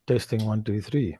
Testing 1, 2, 3.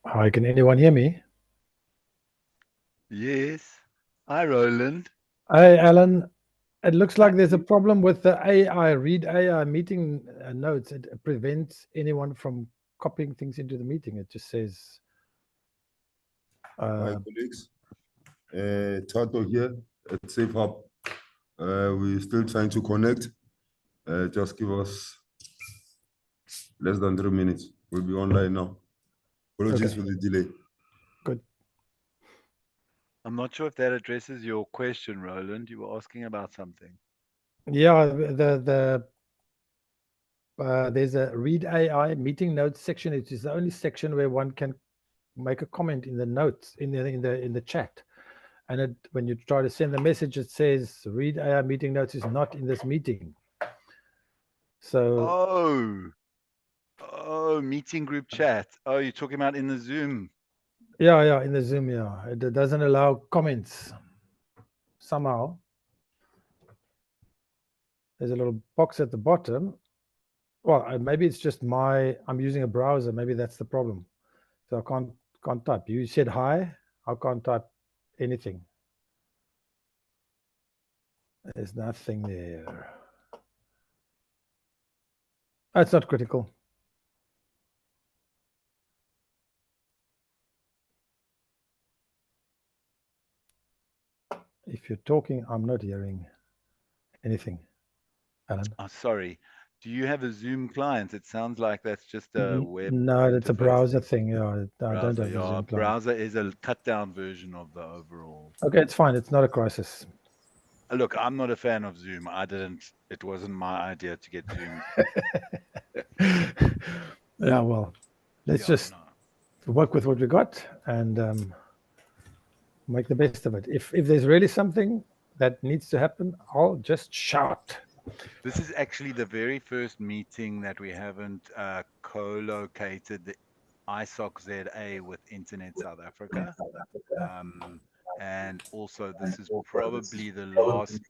Hi, can anyone hear me? Yes. Hi, Roland. Hey, Alan. It looks like there's a problem with the AI, read AI meeting notes. It prevents anyone from copying things into the meeting. It just says, Hi, colleagues. Tato here at Safe Hub. We're still trying to connect. Just give us less than 3 minutes. We'll be online now. Apologies Okay. for the delay. Good. I'm not sure if that addresses your question, Roland. You were asking about something. Yeah, there's a read AI meeting notes section. It is the only section where one can make a comment in the notes in the chat. And when you try to send the message, it says read AI meeting notes is not in this meeting. So Oh, meeting group chat. Oh, you're talking about in the Zoom. Yeah, in the Zoom, yeah. It doesn't allow comments somehow. There's a little box at the bottom. Well, maybe it's just I'm using a browser. Maybe that's the problem. So I can't type. You said hi. I can't type anything. There's nothing there. That's not critical. If you're talking, I'm not hearing anything. Alan? Oh, sorry. Do you have a Zoom client? It sounds like that's just a web. No, it's a interface. browser thing. Yeah, I don't Browser, have a yeah. Zoom client. Browser is a cut down version of the overall. Okay, it's fine. It's not a crisis. Look, I'm not a fan of Zoom. It wasn't my idea to get Zoom. Yeah, well, let's just work with what we got and make the best of it. If there's really something that needs to happen, I'll just shout. This is actually the very first meeting that we haven't co-located the ISOC ZA with Internet South Africa. And also, this is probably the last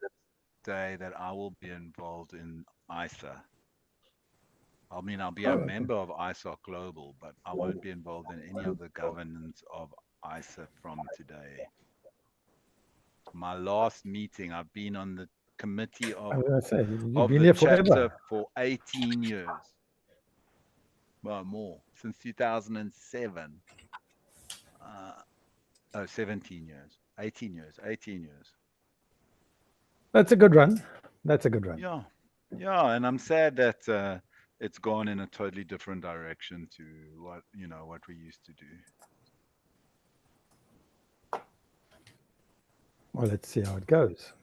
day that I will be involved in ISA. I mean, I'll be a member of ISOC Global, but I won't be involved in any of the governance of ISA from today. My last meeting, I've been on the committee of the chapter for 18 years. Well, more, since 2007. 17 years, 18 years. That's a good run. That's a good run. Yeah, and I'm sad that it's gone in a totally different direction to what we used to do. Well, let's see how it goes.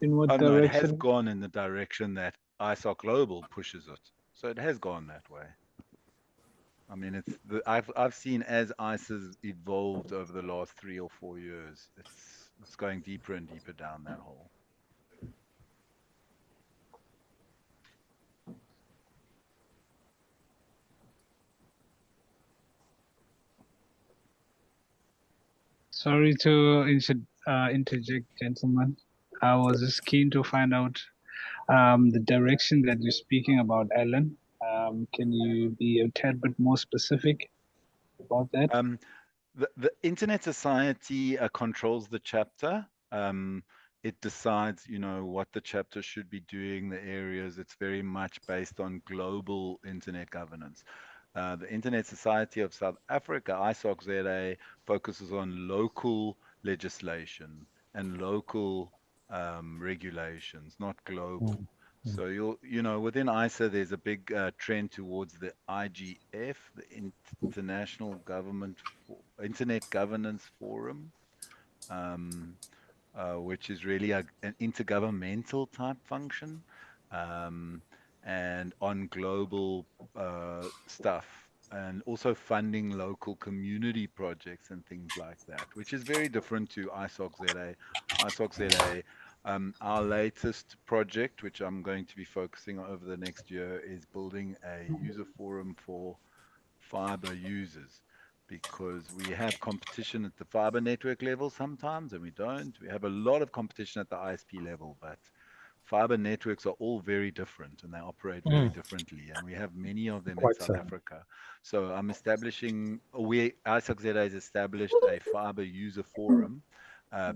In what direction? No, it has direction? gone in the direction that ISOC Global pushes it. So it has gone that way. I mean, I've seen as ISA's evolved over the last 3 or 4 years, it's going deeper and deeper down that hole. Sorry to interject, gentlemen. I was just keen to find out the direction that you're speaking about, Alan. Can you be a tad bit more specific about that? The Internet Society controls the chapter. It decides, what the chapter should be doing, the areas. It's very much based on global internet governance. The Internet Society of South Africa, ISOC ZA, focuses on local legislation and local regulations, not global. So within ISA, there's a big trend towards the IGF, the International Internet Governance Forum, which is really an intergovernmental type function, and on global stuff, and also funding local community projects and things like that, which is very different to ISOC ZA. ISOC ZA, our latest project, which I'm going to be focusing on over the next year, is building a user forum for fiber users, because we have competition at the fiber network level sometimes, and we don't. We have a lot of competition at the ISP level, but fiber networks are all very different and they operate very differently, and we have many of them in South Africa. So I'm ISOC ZA has established a fiber user forum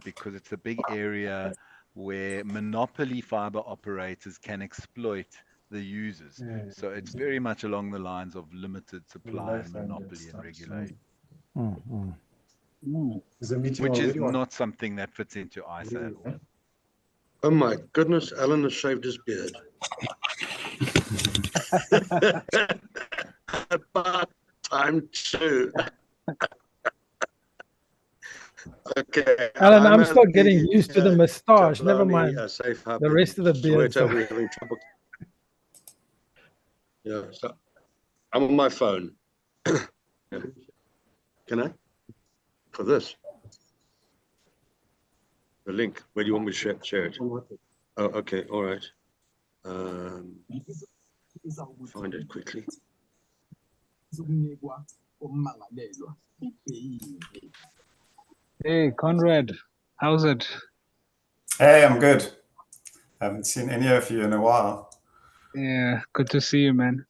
because it's a big area where monopoly fiber operators can exploit the users. So it's very much along the lines of limited supply and monopoly and regulation, which is not something that fits into ISA at all. Oh my goodness, Alan has shaved his beard. About time too. Okay, Alan, I'm still getting used to the moustache. Never mind the rest of the beard. We're having trouble. Yeah, so I'm on my phone. Can I? For this? The link. Where do you want me to share it? Oh, okay. All right. Find it quickly. Hey, Conrad, how's it? Hey, I'm good. Haven't seen any of you in a while. Yeah, good to see you, man.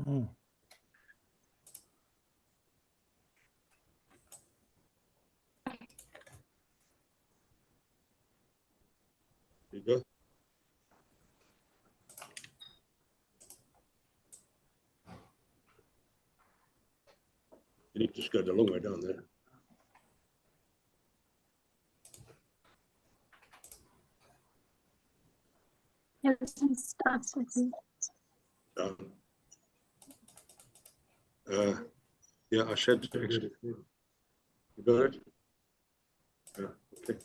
Mm. You go. You need to just go the long way down there. Everything starts with you. Down. Yeah, I said actually. You got it? Yeah, okay.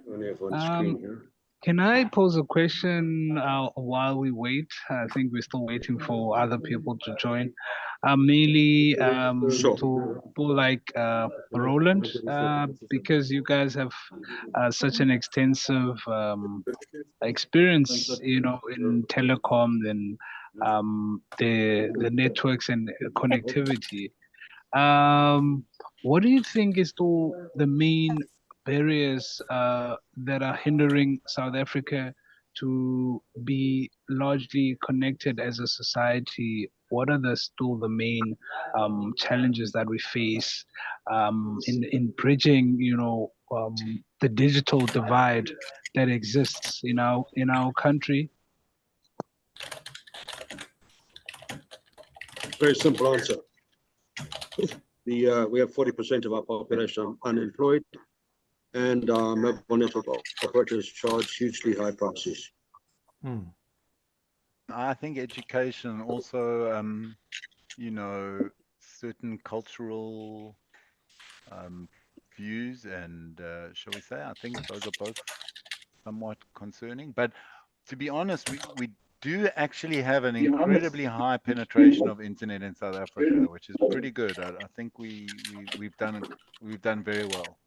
Only have one screen here. Can I pose a question while we wait? I think we're still waiting for other people to join. Mainly Sure. to people like Roland, because you guys have such an extensive experience, you know, in telecoms and the networks and connectivity. What do you think is the main barriers that are hindering South Africa to be largely connected as a society? What are still the main challenges that we face in bridging, you know, the digital divide that exists in our country? Very simple answer. We have 40% of our population unemployed, and mobile network operators charge hugely high prices. Mm. I think education also, you know, certain cultural views and shall we say, I think those are both somewhat concerning. But to be honest, we do actually have an incredibly high penetration of internet in South Africa, which is pretty good. I think we've done very well.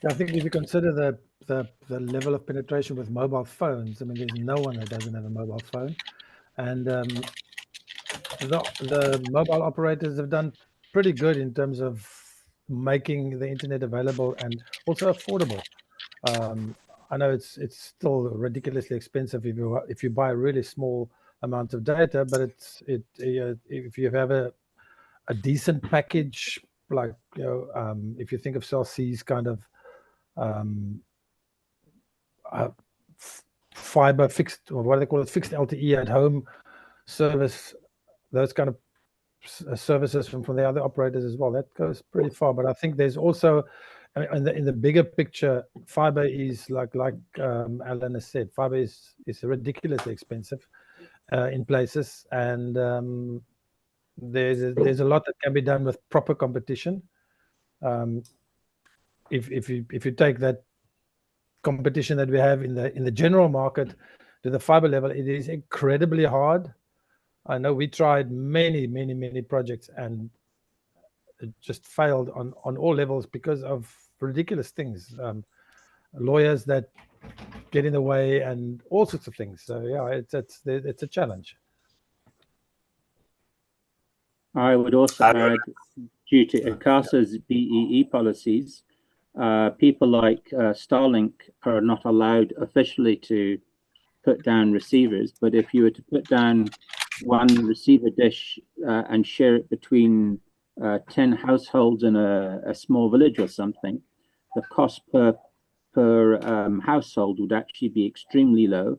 I think if you consider the level of penetration with mobile phones, I mean, there's no one that doesn't have a mobile phone, and the mobile operators have done pretty good in terms of making the internet available and also affordable. I know it's still ridiculously expensive if you buy a really small amount of data, but if you have a decent package, like, you know, if you think of Cell C's kind of fiber fixed, or what do they call it, fixed LTE at home service, those kind of services from the other operators as well, that goes pretty far. But I think there's also, I mean, in the bigger picture, fiber is like Alan has said, fiber is ridiculously expensive in places, and there's a lot that can be done with proper competition. If you take that competition that we have in the general market to the fiber level, it is incredibly hard. I know we tried many projects and it just failed on all levels because of ridiculous things, lawyers that get in the way and all sorts of things. So yeah, it's a challenge. I would also add, due to ICASA's BEE policies, people like Starlink are not allowed officially to put down receivers, but if you were to put down one receiver dish and share it between 10 households in a small village or something, the cost per household would actually be extremely low.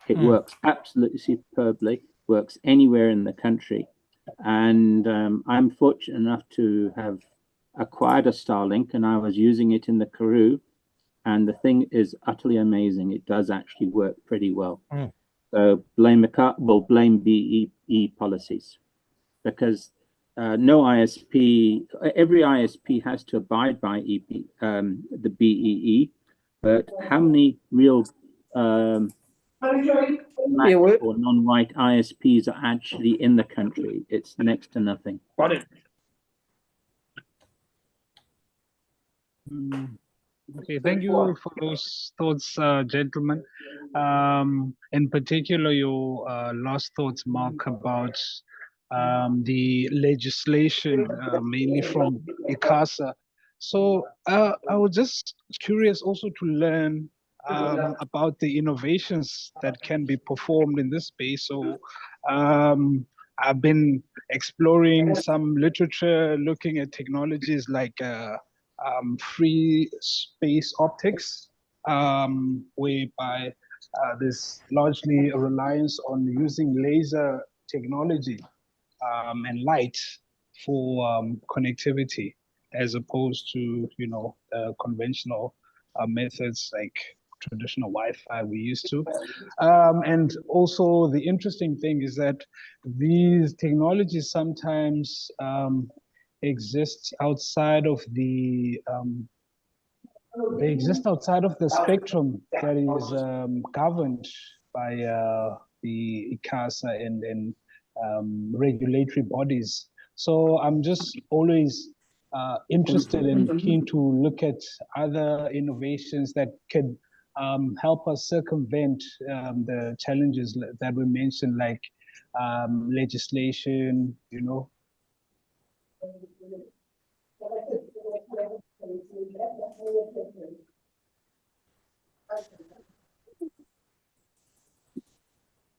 It works absolutely superbly, works anywhere in the country. And I'm fortunate enough to have acquired a Starlink, and I was using it in the Karoo, and the thing is utterly amazing. It does actually work pretty well. So blame BEE policies, because no ISP, every ISP has to abide by the BEE, but how many real black or non-white ISPs are actually in the country? It's next to nothing. Okay, thank you for those thoughts, gentlemen. In particular, your last thoughts, Mark, about the legislation, mainly from ICASA. So I was just curious also to learn about the innovations that can be performed in this space. So I've been exploring some literature, looking at technologies like free space optics, whereby there's largely a reliance on using laser technology and light for connectivity, as opposed to conventional methods like traditional Wi-Fi we used to. And also the interesting thing is that these technologies sometimes exist outside of the they exist outside of the spectrum that is governed by the ICASA and regulatory bodies. So I'm just always interested and keen to look at other innovations that could help us circumvent the challenges that we mentioned, like legislation,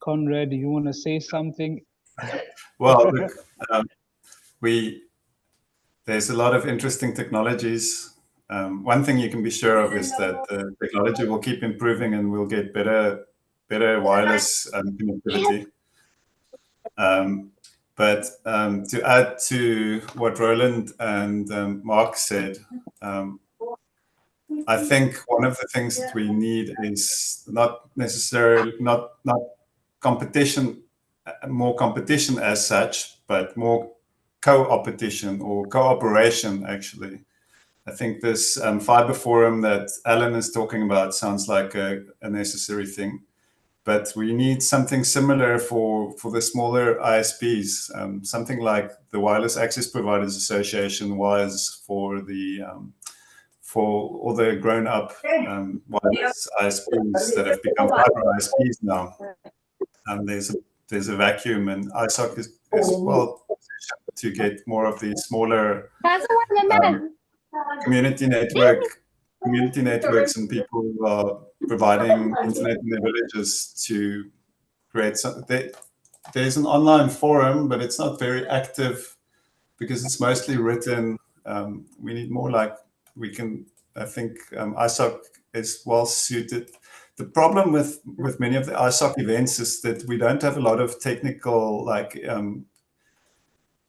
Conrad, you want to say something? Well, look, there's a lot of interesting technologies. One thing you can be sure of is that the technology will keep improving and we'll get better wireless connectivity. But to add to what Roland and Mark said, I think one of the things that we need is not necessarily not competition, more competition as such, but more co-opetition or cooperation. Actually, I think this fiber forum that Alan is talking about sounds like a necessary thing. But we need something similar for the smaller ISPs, something like the Wireless Access Providers Association was for all the grown-up wireless ISPs that have become fiber ISPs now. There's a vacuum, and ISOC is well positioned to get more of these smaller community networks and people who are providing internet in their villages to create something. There's an online forum, but it's not very active because it's mostly written. We need more I think ISOC is well suited. The problem with many of the ISOC events is that we don't have a lot of technical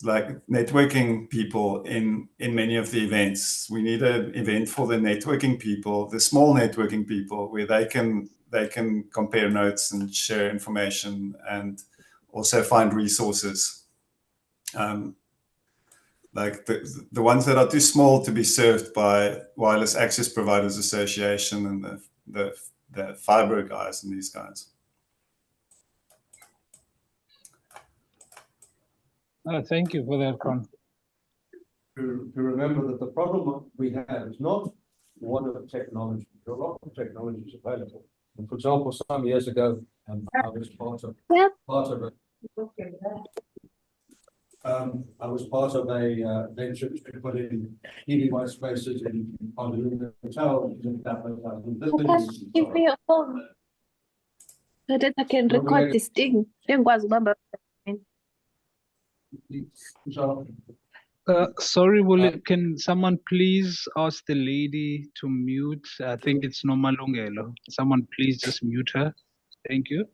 like networking people in many of the events. We need an event for the networking people, the small networking people, where they can compare notes and share information and also find resources. Like the ones that are too small to be served by Wireless Access Providers Association and the fiber guys and these guys. Thank you for that, Con. To remember that the problem we have is not one of technology. There are a lot of technologies available. And for example, some years ago, I was part of a venture to put in TV white spaces in KwaZulu-Natal. Give me your phone so that I can record this thing. Sorry, can someone please ask the lady to mute? I think it's Nomalungelo. Someone please just mute her. Thank you.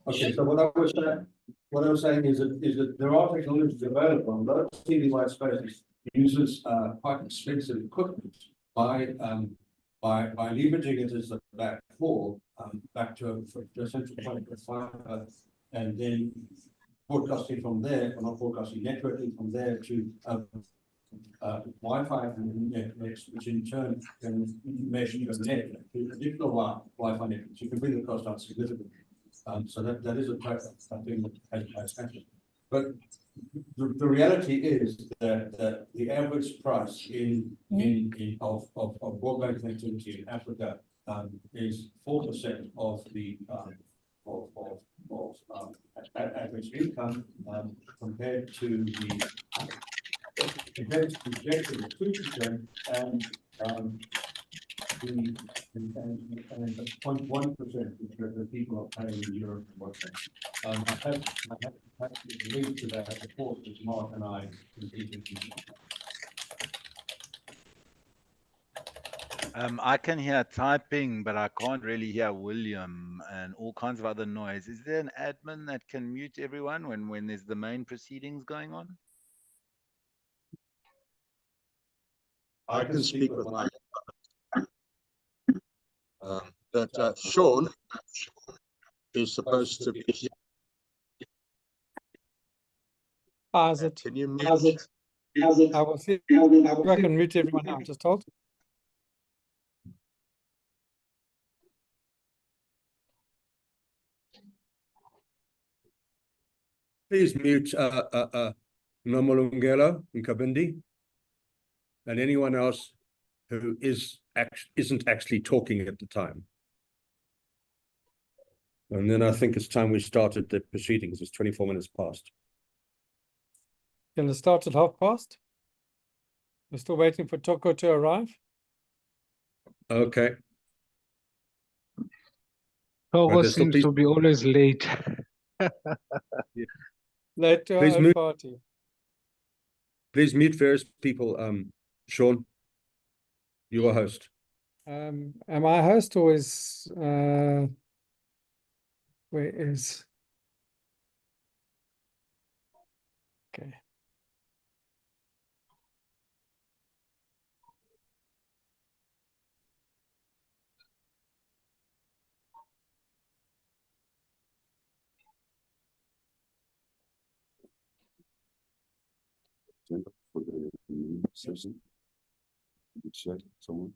Okay, so what I was saying is that there are technologies available, and those TV white spaces uses quite expensive equipment by leveraging it as a backhaul back to a central point of fiber, and then broadcasting from there, or not broadcasting, networking from there to Wi-Fi networks, which in turn can measure your net, additional Wi-Fi networks. You can bring the cost down significantly. So that is a thing that has happened. But the reality is that the average price of broadband connectivity in Africa is 4% of the average income compared to the projected 2% and 0.1% the people are paying in Europe and whatnot. I have to link to that report which Mark and I completed. I can hear typing, but I can't really hear William and all kinds of other noise. Is there an admin that can mute everyone when there's the main proceedings going on? I can speak with my but Sean is supposed to be here. How's it? Can you mute? I will see if I can mute everyone now. Just hold. Please mute Nomolungelo Nkabindi and anyone else who isn't actually talking at the time. And then I think it's time we started the proceedings. It's 24 minutes past. Can it start at past? We're still waiting for Toko to arrive. Okay. Togo seems to be always late. Late to our own party. Please mute various people. Sean, you are host. Am I host or is where is okay. For the session, check someone.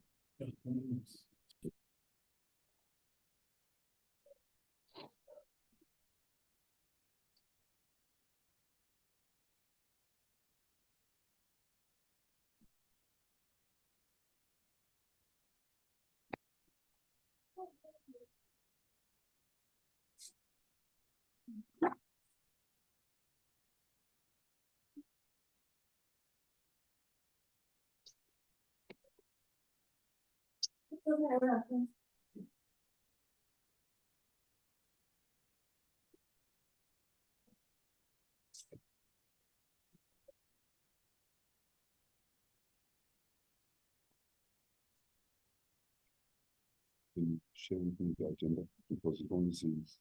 Sharing the agenda because it only says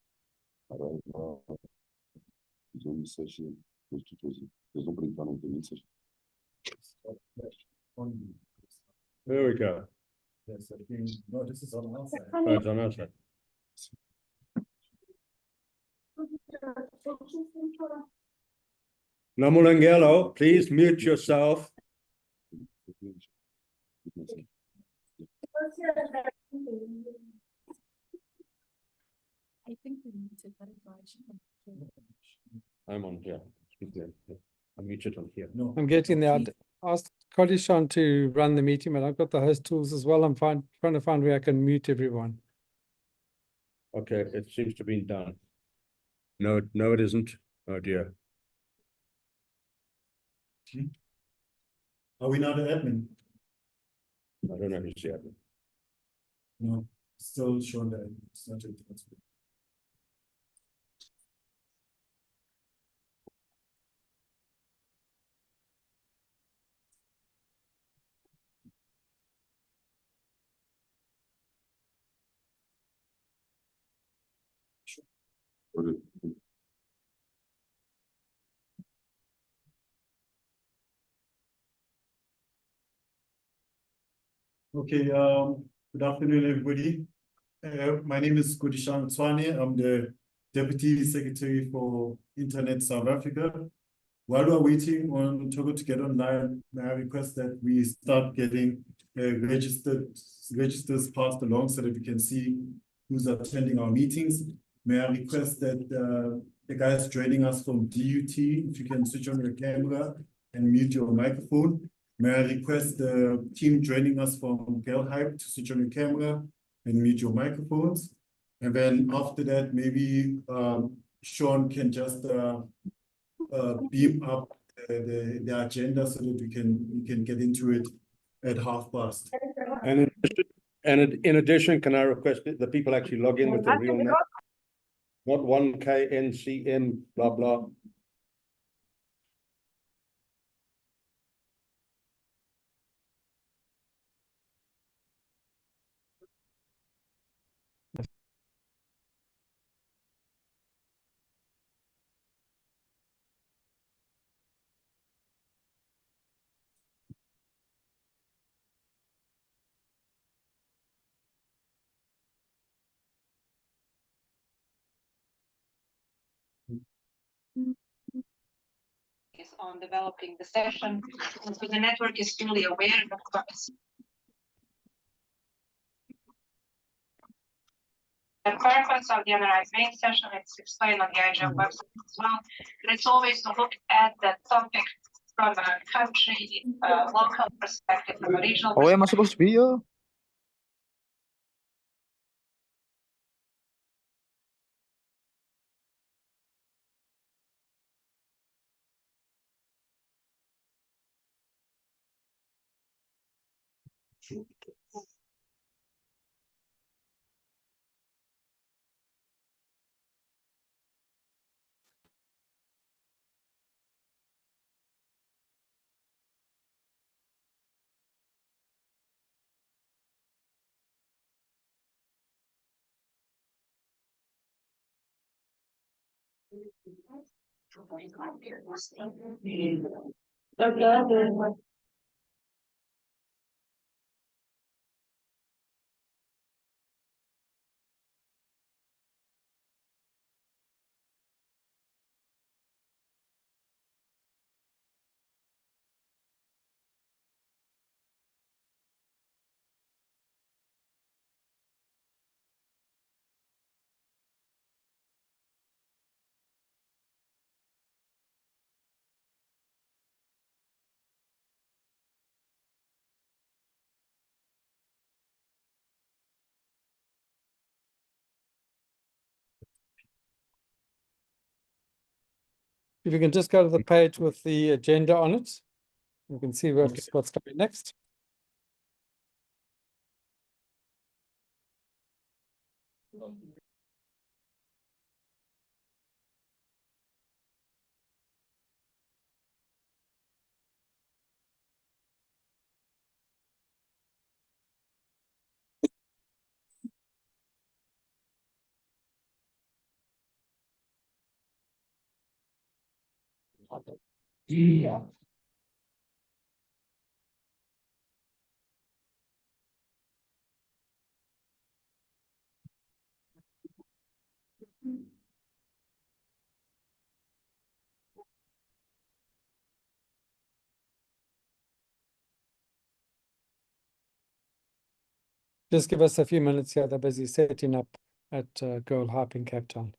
arrival, it's only session, there's no breakdown of the main session. There we go. No, this is on our side. Oh, it's on our side. Nomolungelo, please mute yourself. I think we muted, but it's why she can hear. I'm on here. I'm muted on here. No. I'm getting there. I'd asked Kodishan to run the meeting, but I've got the host tools as well. I'm trying to find where I can mute everyone. Okay, it seems to have been done. No, it isn't. Oh dear. Are we not an admin? I don't know who's the admin. No, still showing that it's not it. Okay, good afternoon, everybody. My name is Kodishan Tswane. I'm the Deputy Secretary for Internet South Africa. While we're waiting on Togo to get online, may I request that we start getting registers passed along so that we can see who's attending our meetings. May I request that the guys joining us from DUT, if you can switch on your camera and mute your microphone. May I request the team joining us from Girl Hype to switch on your camera and mute your microphones. And then after that, maybe Sean can just beam up the agenda so that we can get into it at past. And in addition, can I request that the people actually log in with the real name? Not 1KNCN, blah, blah. On developing the session, and so the network is fully aware of course. The purpose of the organized main session is explained on the AGM website as well. It's always to look at the topic from a country, local perspective, from a regional perspective. Am I supposed to be here? If you can just go to the page with the agenda on it, you can see what's coming next. Yeah. Just give us a few minutes here. They're busy setting up at Girl Hype in Cape Town.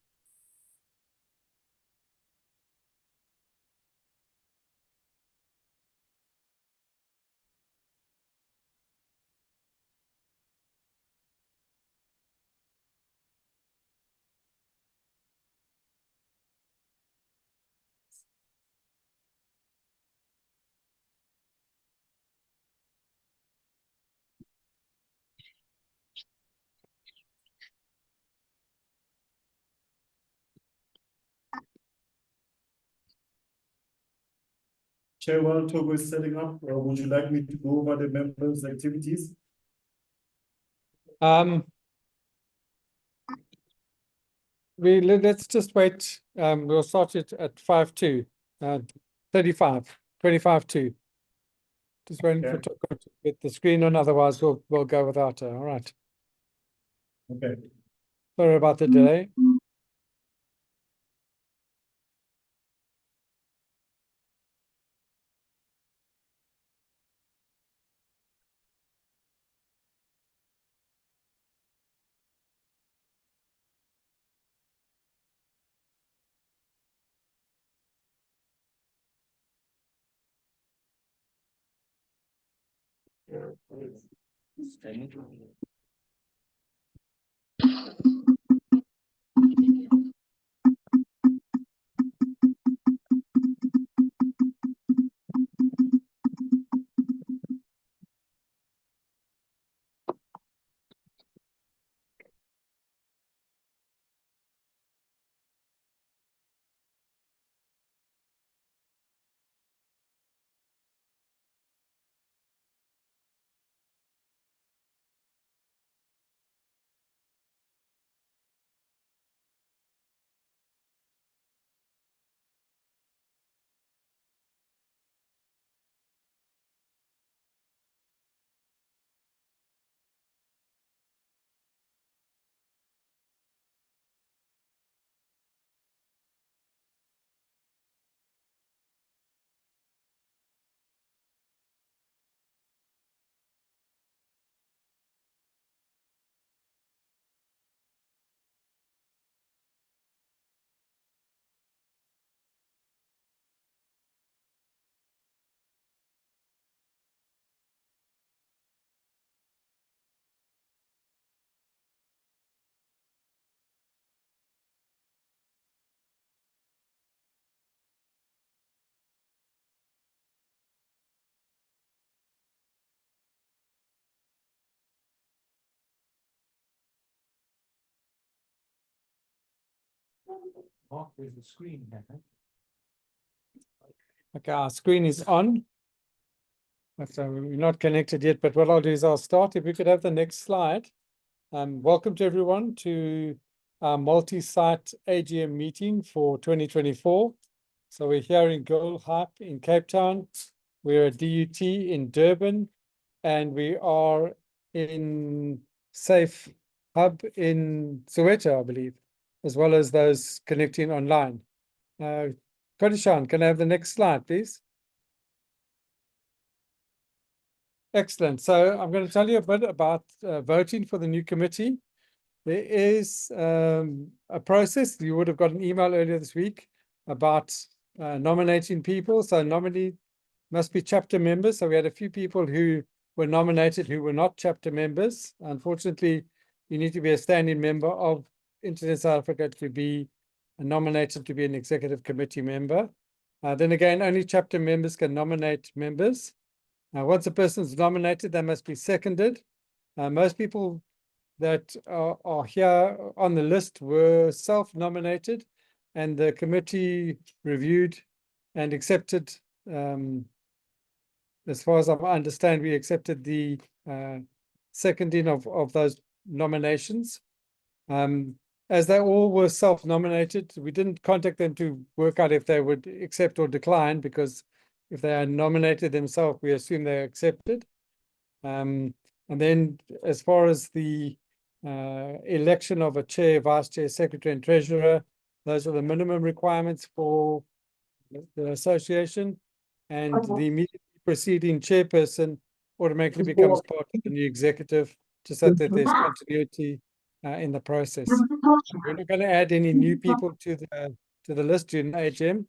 Chair, while Togo is setting up, would you like me to go over the members' activities? Let's just wait. We'll start it at 5-2, 35, 25-2. Just waiting for Togo to get the screen on, otherwise we'll go without her. All right. Okay. Sorry about the delay. Mark, there's a screen here. Okay, our screen is on. So we're not connected yet, but what I'll do is I'll start. If we could have the next slide. Welcome to everyone to our multi-site AGM meeting for 2024. So we're here in Gold Hype in Cape Town. We're at DUT in Durban, and we are in Safe Hub in Soweto, I believe, as well as those connecting online. Kodishan, can I have the next slide, please? Excellent. So I'm going to tell you a bit about voting for the new committee. There is a process. You would have got an email earlier this week about nominating people. So nominee must be chapter members. So we had a few people who were nominated who were not chapter members. Unfortunately, you need to be a standing member of Internet South Africa to be nominated to be an executive committee member. Then again, only chapter members can nominate members. Once a person's nominated, they must be seconded. Most people that are here on the list were self-nominated, and the committee reviewed and accepted, as far as I understand, we accepted the seconding of those nominations. As they all were self-nominated, we didn't contact them to work out if they would accept or decline, because if they are nominated themselves, we assume they're accepted. And then as far as the election of a chair, vice chair, secretary, and treasurer, those are the minimum requirements for the association. And the immediately preceding chairperson automatically becomes part of the new executive, just so that there's continuity in the process. We're not going to add any new people to the list during AGM.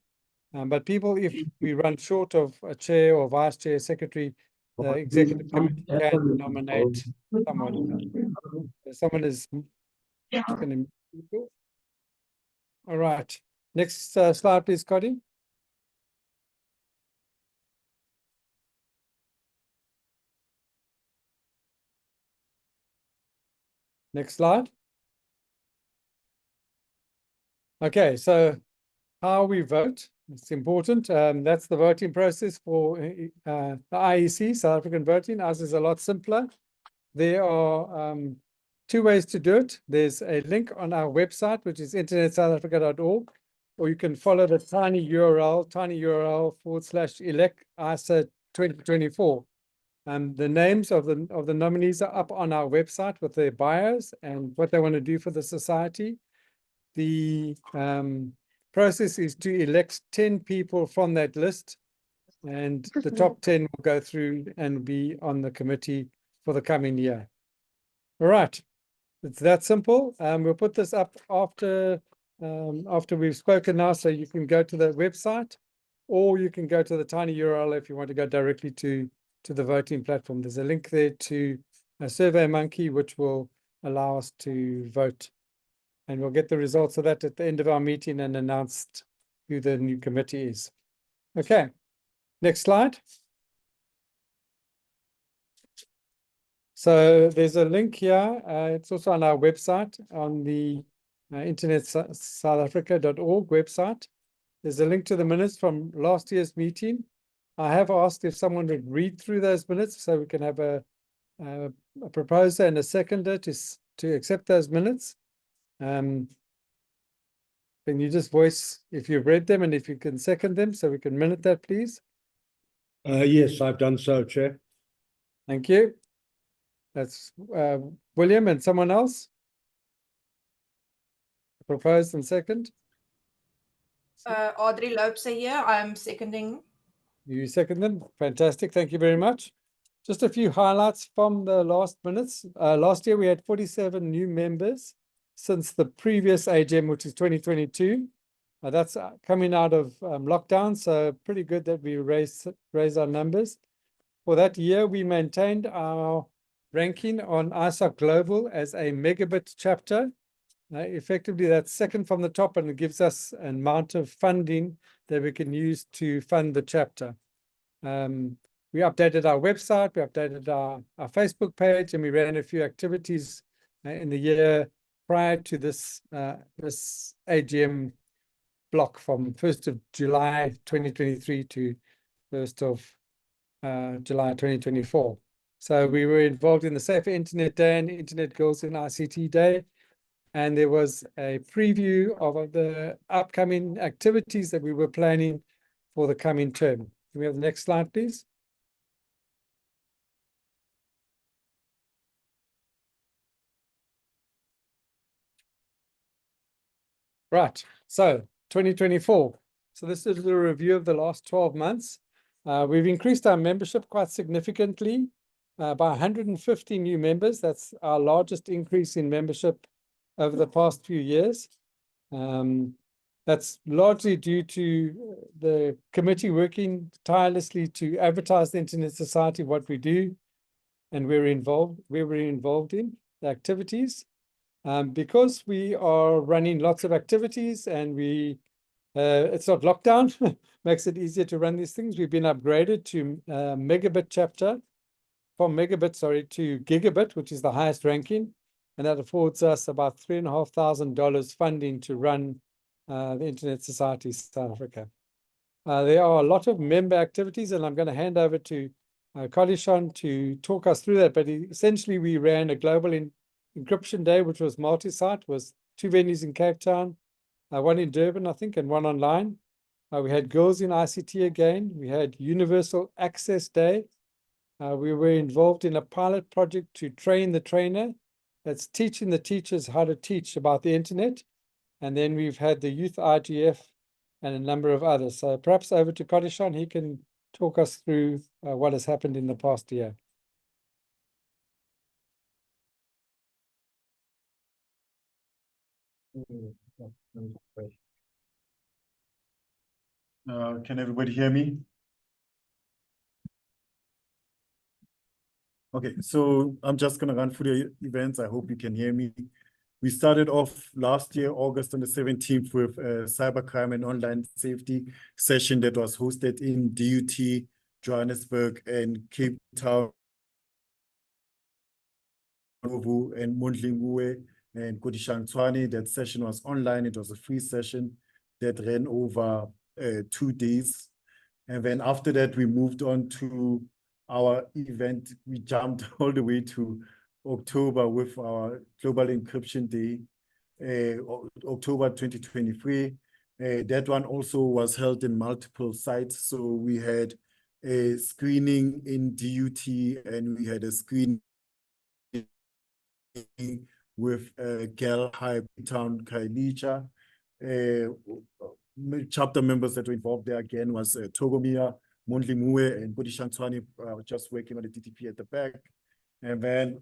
But people, if we run short of a chair or vice chair, secretary, the executive committee can nominate someone. Someone is going to. All right. Next slide, please, Cody. Next slide. Okay, so how we vote. It's important. That's the voting process for the IEC, South African voting. Ours is a lot simpler. There are two ways to do it. There's a link on our website, which is internetsouthafrica.org, or you can follow the tiny URL /elect ISA 2024. The names of the nominees are up on our website with their bios and what they want to do for the society. The process is to elect 10 people from that list, and the top 10 will go through and be on the committee for the coming year. All right, it's that simple. We'll put this up after we've spoken now, so you can go to the website, or you can go to the tiny URL if you want to go directly to to the voting platform. There's a link there to a SurveyMonkey, which will allow us to vote. And we'll get the results of that at the end of our meeting and announced who the new committee is. Okay, next slide. So there's a link here. It's also on our website, on the internetsouthafrica.org website. There's a link to the minutes from last year's meeting. I have asked if someone would read through those minutes so we can have a proposer and a seconder to accept those minutes. Can you just voice if you've read them and if you can second them so we can minute that, please? Yes, I've done so, Chair. Thank you. That's William and someone else. Proposed and second. Audrey Loubse here. I'm seconding. You second them. Fantastic. Thank you very much. Just a few highlights from the last minutes. Last year we had 47 new members since the previous AGM, which is 2022. That's coming out of lockdown, so pretty good that we raise our numbers. For that year, we maintained our ranking on ISOC Global as a megabit chapter. Effectively, that's second from the top, and it gives us an amount of funding that we can use to fund the chapter. We updated our website, we updated our Facebook page, and we ran a few activities in the year prior to this AGM block from 1st of July 2023 to 1st of July 2024. So we were involved in the Safer Internet Day and Internet Girls in ICT Day. And there was a preview of the upcoming activities that we were planning for the coming term. Can we have the next slide, please? Right, so 2024. So this is a review of the last 12 months. We've increased our membership quite significantly by 150 new members. That's our largest increase in membership over the past few years. That's largely due to the committee working tirelessly to advertise the Internet Society, what we do, and we're involved in the activities. Because we are running lots of activities and it's not lockdown, makes it easier to run these things. We've been upgraded to megabit chapter, from megabit, sorry, to gigabit, which is the highest ranking. And that affords us about $3,500 funding to run the Internet Society South Africa. There are a lot of member activities, and I'm going to hand over to Kadishon to talk us through that. But essentially, we ran a global encryption day, which was multi-site, was 2 venues in Cape Town, one in Durban, I think, and one online. We had Girls in ICT again. We had Universal Access Day. We were involved in a pilot project to train the trainer. That's teaching the teachers how to teach about the internet. And then we've had the Youth IGF and a number of others. So perhaps over to Kadishon, he can talk us through what has happened in the past year. Can everybody hear me? Okay, so I'm just going to run through the events. I hope you can hear me. We started off last year, August on the 17th, with a cybercrime and online safety session that was hosted in DUT, Johannesburg, and Cape Town, and Mondlingwe and Kodishantwani. That session was online. It was a free session that ran over 2 days. And then after that, we moved on to our event. We jumped all the way to October with our Global Encryption Day, October 2023. That one also was held in multiple sites. So we had a screening in DUT and we had a screening with Gal High Town Kailicha. Chapter members that were involved there again was Togomia, Mondlimue, and Bodishantwani, just working on the DTP at the back. And then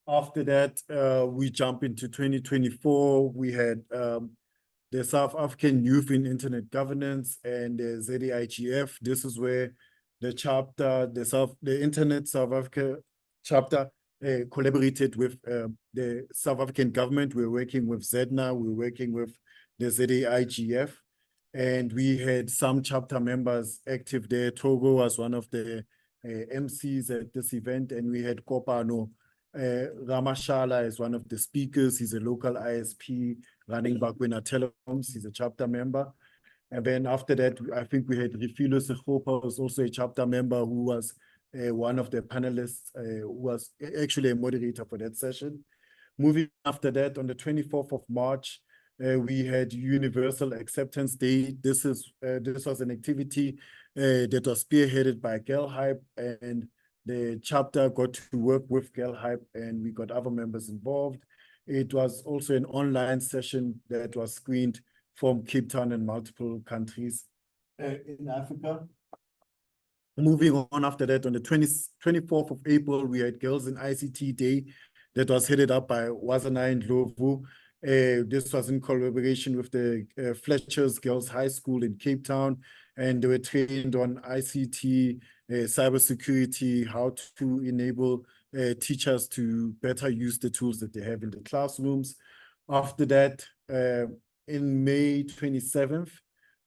after that, we jump into 2024. We had the South African Youth in Internet Governance and the ZAIGF. This is where the chapter, the Internet South Africa chapter collaborated with the South African government. We're working with ZEDNA, we're working with the ZAIGF, and we had some chapter members active there. Togo was one of the MCs at this event, and we had Kopano Ramashala is one of the speakers. He's a local ISP running Bakwena Telecoms. He's a chapter member. And then after that, I think we had Refilo Sekhopa, who's also a chapter member, who was one of the panelists, who was actually a moderator for that session. Moving after that, on the 24th of March, we had Universal Acceptance Day. This was an activity that was spearheaded by Girl Hype, and the chapter got to work with Girl Hype, and we got other members involved. It was also an online session that was screened from Cape Town and multiple countries in Africa. Moving on after that, on the 24th of April, we had Girls in ICT Day that was headed up by Wazana and Ndlovu. This was in collaboration with the Fletcher's Girls High School in Cape Town, and they were trained on ICT, cybersecurity, how to enable teachers to better use the tools that they have in the classrooms. After that, in May 27th,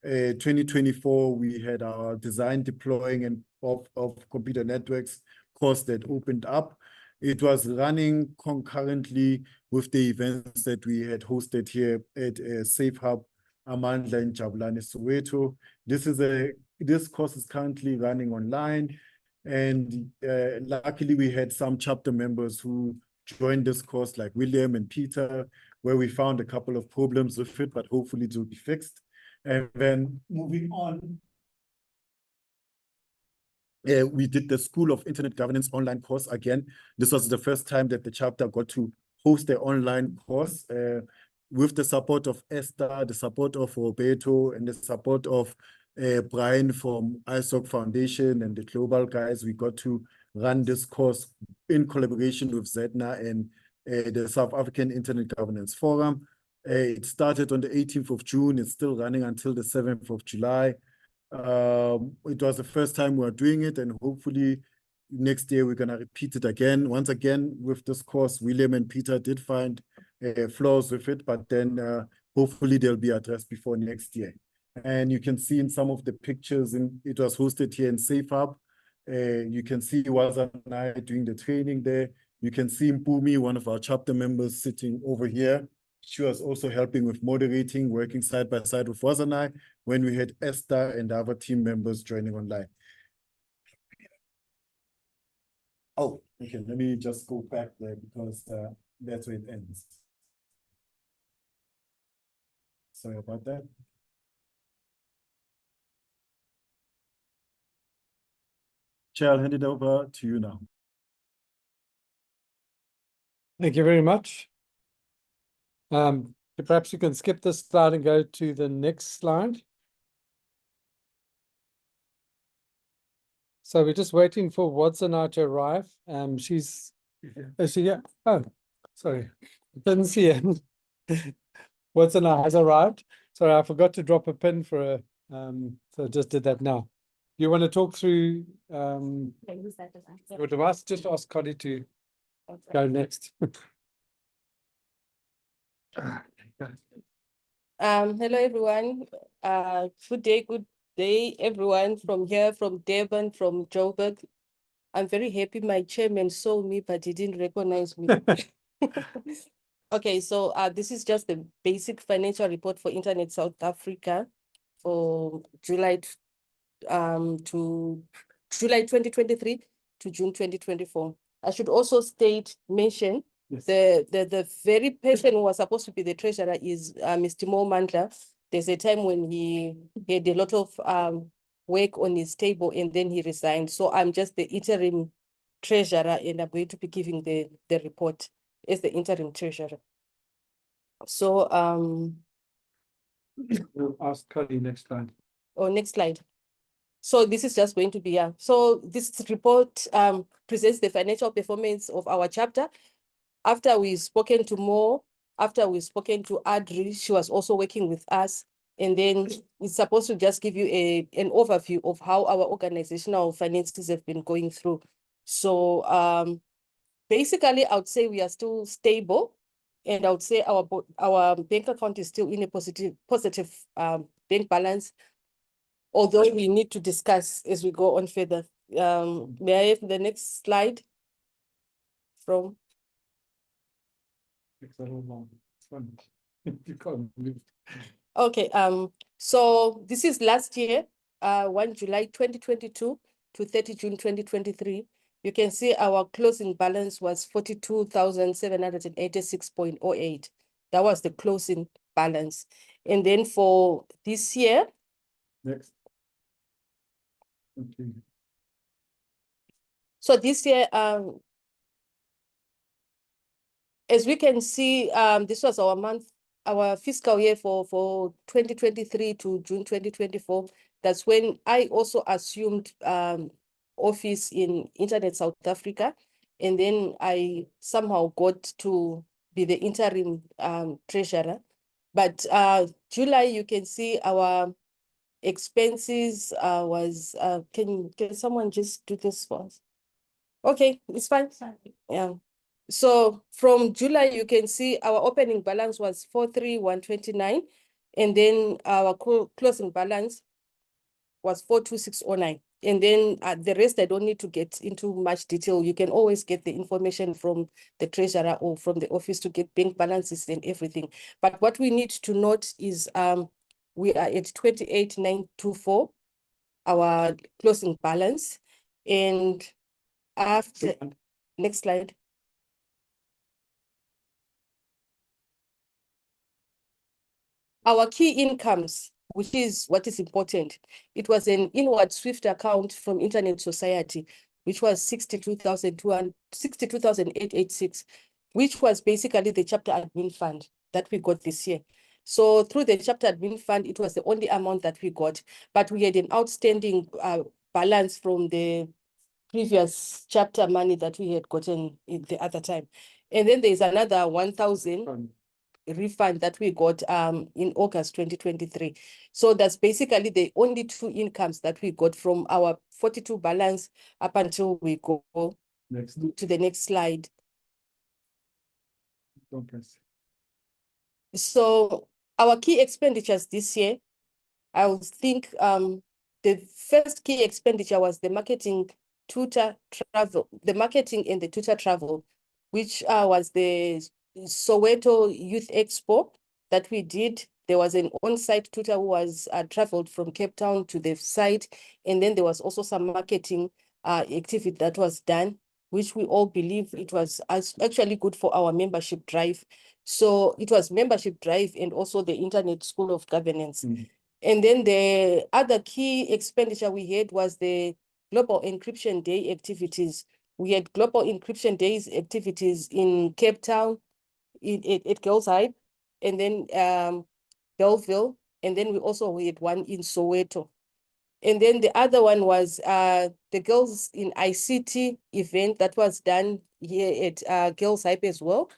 2024, we had our design, deploying, and of computer networks course that opened up. It was running concurrently with the events that we had hosted here at Safe Hub, Amandla and Jabulani, Soweto. This course is currently running online, and luckily we had some chapter members who joined this course, like William and Peter, where we found a couple of problems with it, but hopefully it will be fixed. And then moving on, we did the School of Internet Governance online course again. This was the first time that the chapter got to host the online course with the support of Esther, the support of Roberto, and the support of Brian from ISOC Foundation and the global guys. We got to run this course in collaboration with ZEDNA and the South African Internet Governance Forum. It started on the 18th of June. It's still running until the 7th of July. It was the first time we were doing it, and hopefully next year we're going to repeat it again. Once again, with this course, William and Peter did find flaws with it, but then hopefully they'll be addressed before next year. And you can see in some of the pictures, it was hosted here in Safe Hub. You can see Waza and I doing the training there. You can see Mpumi, one of our chapter members, sitting over here. She was also helping with moderating, working side by side with Wazanai when we had Esther and other team members joining online. Oh, okay, let me just go back there because that's where it ends. Sorry about that. Chair, I'll hand it over to you now. Thank you very much. Perhaps you can skip this slide and go to the next slide. So we're just waiting for Watsana to arrive. Is she here? Oh, sorry, didn't see her. Watsana has arrived. Sorry, I forgot to drop a pin for her. So I just did that now. You want to talk through your device? Just ask Connie to go next. Hello everyone. Good day everyone from here, from Durban, from Joburg. I'm very happy my chairman saw me, but he didn't recognize me. Okay, so this is just the basic financial report for Internet South Africa for July 2023 to June 2024. I should also mention yes. The very person who was supposed to be the treasurer is Mr. Mo Mandla. There's a time when he had a lot of work on his table and then he resigned. So I'm just the interim treasurer and I'm going to be giving the report as the interim treasurer. So we'll ask Connie next slide. Oh, next slide. So this is just going to be, so this report presents the financial performance of our chapter. After we've spoken to Mo, after we've spoken to Adri, she was also working with us. And then it's supposed to just give you an overview of how our organizational finances have been going through. So basically, I would say we are still stable, and I would say our bank account is still in a positive bank balance, although we need to discuss as we go on further. May I have the next slide from? Okay, so this is last year, 1 July 2022 to 30 June 2023. You can see our closing balance was 42,786.08. That was the closing balance. And then for this year. Next. Okay. So this year, as we can see, this was our fiscal year for 2023 to June 2024. That's when I also assumed office in Internet South Africa. And then I somehow got to be the interim treasurer. But July, you can see our expenses was, can someone just do this for us? Okay, it's fine. Yeah. So from July, you can see our opening balance was 43129, and then our closing balance was 42609. And then the rest, I don't need to get into much detail. You can always get the information from the treasurer or from the office to get bank balances and everything. But what we need to note is we are at 28,924, our closing balance. And after, next slide. Our key incomes, which is what is important, it was an inward SWIFT account from Internet Society, which was 62,886, which was basically the chapter admin fund that we got this year. So through the chapter admin fund, it was the only amount that we got, but we had an outstanding balance from the previous chapter money that we had gotten in the other time. And then there's another 1,000 refund that we got in August 2023. So that's basically the only two incomes that we got from our 42 balance up until we go next to the next slide. So our key expenditures this year, I would think the first key expenditure was the marketing tutor travel, the marketing and the tutor travel, which was the Soweto Youth Expo that we did. There was an on-site tutor who was traveled from Cape Town to the site. And then there was also some marketing activity that was done, which we all believe it was actually good for our membership drive. So it was membership drive and also the Internet School of Governance. Mm-hmm. And then the other key expenditure we had was the Global Encryption Day activities. We had Global Encryption Days activities in Cape Town, at Girls High, and then Belleville, and then we also had one in Soweto. And then the other one was the Girls in ICT event that was done here at Girls High as well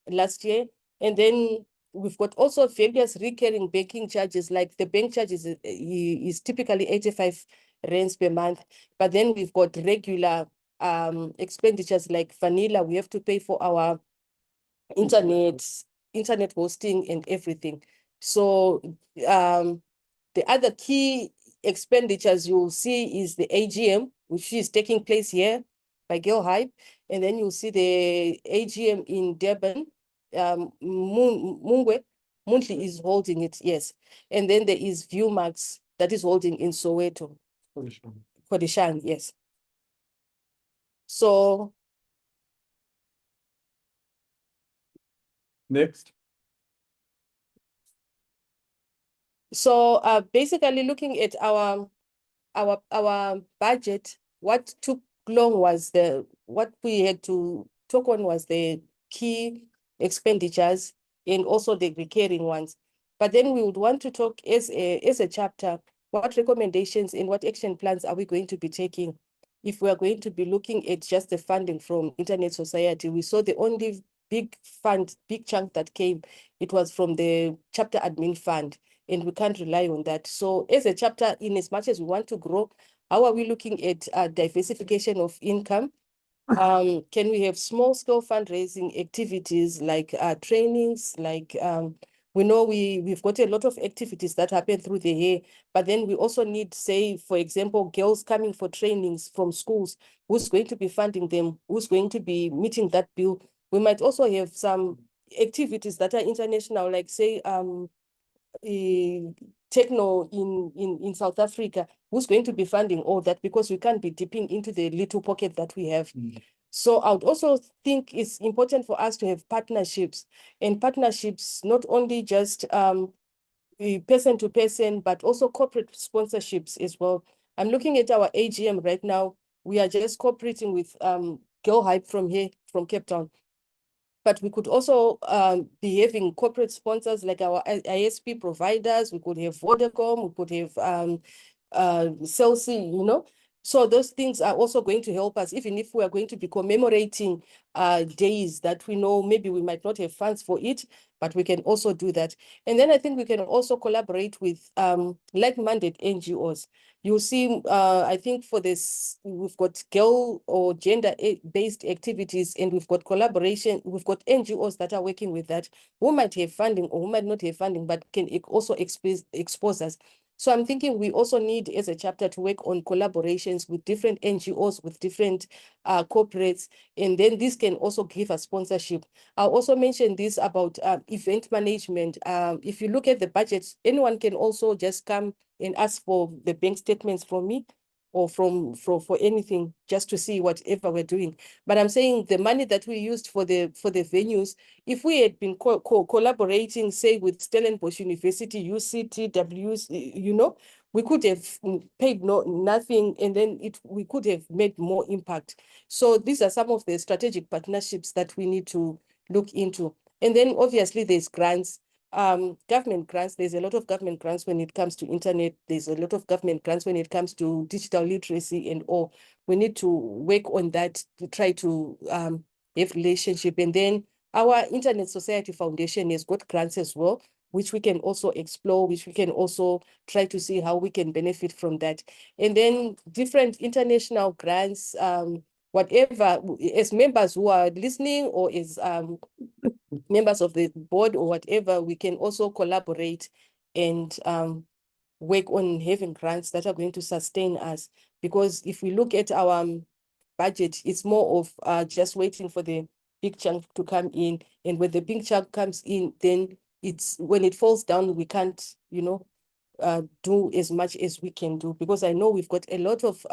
last year. And then we've got also various recurring banking charges, like the bank charges is typically 85 rands per month. But then we've got regular expenditures like vanilla. We have to pay for our internet hosting and everything. So the other key expenditures you'll see is the AGM, which is taking place here by Girl Hype. And then you'll see the AGM in Durban. Mungwe is holding it, yes. And then there is Viewmax that is holding in Soweto. Kodishan, yes. So next. So basically looking at our budget, what took long was what we had to talk on was the key expenditures and also the recurring ones. But then we would want to talk as a chapter, what recommendations and what action plans are we going to be taking if we are going to be looking at just the funding from Internet Society. We saw the only big chunk that came, it was from the chapter admin fund. and we can't rely on that. So as a chapter, in as much as we want to grow, how are we looking at diversification of income? Can we have small scale fundraising activities like trainings, like we know we've got a lot of activities that happen through the year, but then we also need, say, for example, girls coming for trainings from schools. Who's going to be funding them? Who's going to be meeting that bill? We might also have some activities that are international, like say techno in South Africa. Who's going to be funding all that? Because we can't be dipping into the little pocket that we have. So I would also think it's important for us to have partnerships, and partnerships not only just person to person, but also corporate sponsorships as well. I'm looking at our AGM right now. We are just cooperating with Girl Hype from here, from Cape Town. But we could also be having corporate sponsors like our ISP providers. We could have Vodacom, we could have Celsi, you know. So those things are also going to help us, even if we are going to be commemorating days that we know maybe we might not have funds for it, but we can also do that. And then I think we can also collaborate with like-minded NGOs. You'll see, I think for this, we've got girl or gender-based activities, and we've got collaboration. We've got NGOs that are working with that, who might have funding or who might not have funding, but can also expose us. So I'm thinking we also need, as a chapter, to work on collaborations with different NGOs, with different corporates, and then this can also give us sponsorship. I'll also mention this about event management. If you look at the budget, anyone can also just come and ask for the bank statements from me, or for anything, just to see whatever we're doing. But I'm saying the money that we used for the venues, if we had been collaborating, say, with Stellenbosch University, UCT, you know, we could have paid nothing, and then we could have made more impact. So these are some of the strategic partnerships that we need to look into. And then obviously there's grants. Government grants, there's a lot of government grants when it comes to internet. There's a lot of government grants when it comes to digital literacy and all. We need to work on that to try to have relationship. And then our Internet Society Foundation has got grants as well, which we can also explore, which we can also try to see how we can benefit from that. And then different international grants, whatever, as members who are listening, or as members of the board or whatever, we can also collaborate and work on having grants that are going to sustain us. Because if we look at our budget, it's more of just waiting for the big chunk to come in. And when the big chunk comes in, then when it falls down, we can't, you know, do as much as we can do. Because I know we've got a lot of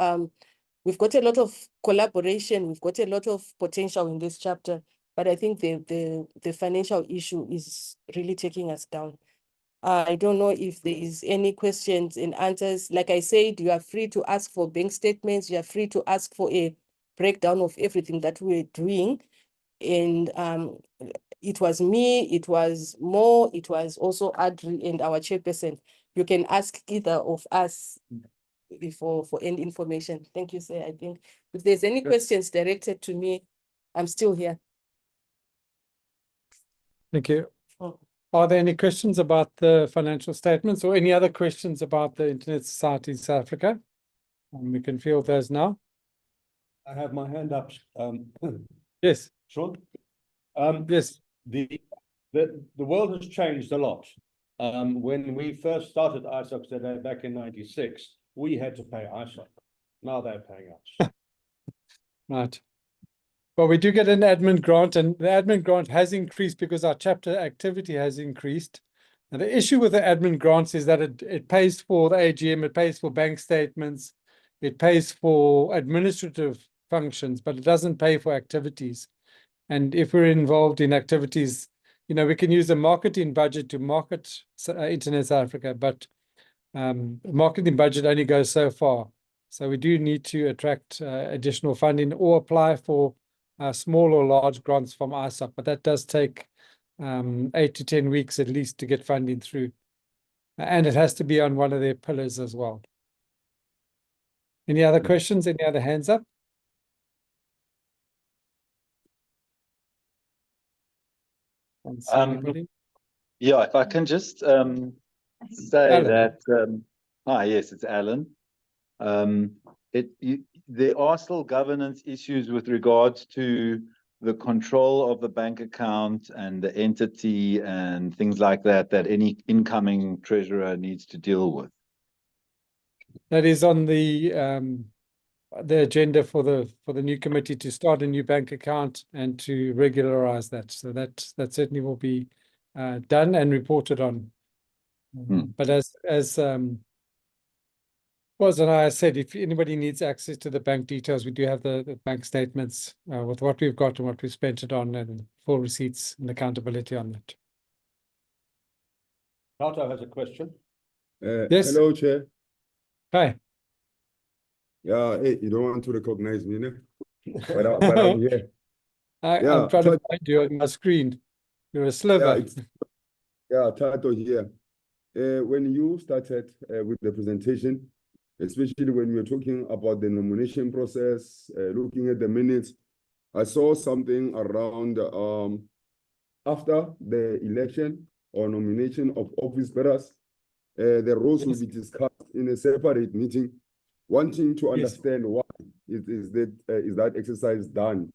collaboration, we've got a lot of potential in this chapter. But I think the financial issue is really taking us down. I don't know if there is any questions and answers. Like I said, you are free to ask for bank statements. You are free to ask for a breakdown of everything that we're doing. And it was me, it was Mo, it was also Adri and our chairperson. You can ask either of us for any information. Thank you, sir. I think if there's any questions directed to me, I'm still here. Thank you. Are there any questions about the financial statements, or any other questions about the Internet Society in South Africa? We can field those now. I have my hand up. Yes. Sean? Yes. The world has changed a lot. When we first started ISOC ZA back in '96, we had to pay ISOC. Now they're paying us. Right. Well, we do get an admin grant, and the admin grant has increased because our chapter activity has increased. And the issue with the admin grants is that it pays for the AGM, it pays for bank statements, it pays for administrative functions, but it doesn't pay for activities. And if we're involved in activities, you know, we can use a marketing budget to market Internet South Africa, but marketing budget only goes so far. So we do need to attract additional funding or apply for small or large grants from ISOC, but that does take 8 to 10 weeks at least to get funding through. And it has to be on one of their pillars as well. Any other questions? Any other hands up? Yeah, if I can just say Alan. that, yes, it's Alan. There are still governance issues with regards to the control of the bank account and the entity and things like that, that any incoming treasurer needs to deal with. That is on the agenda for the new committee to start a new bank account and to regularize that. So that certainly will be done and reported on. But as Woz and I said, if anybody needs access to the bank details, we do have the bank statements with what we've got and what we've spent it on, and full receipts and accountability on that. Tato has a question. Yes. Hello, Chair. Hi. Yeah, hey, you don't want to recognize me, no? But I'm here. I'm trying to find you on my screen. You're a sliver. Tato here. When you started with the presentation, especially when we were talking about the nomination process, looking at the minutes, I saw something around after the election or nomination of office bearers, the roles will be discussed in a separate meeting. Wanting to understand why is that exercise done?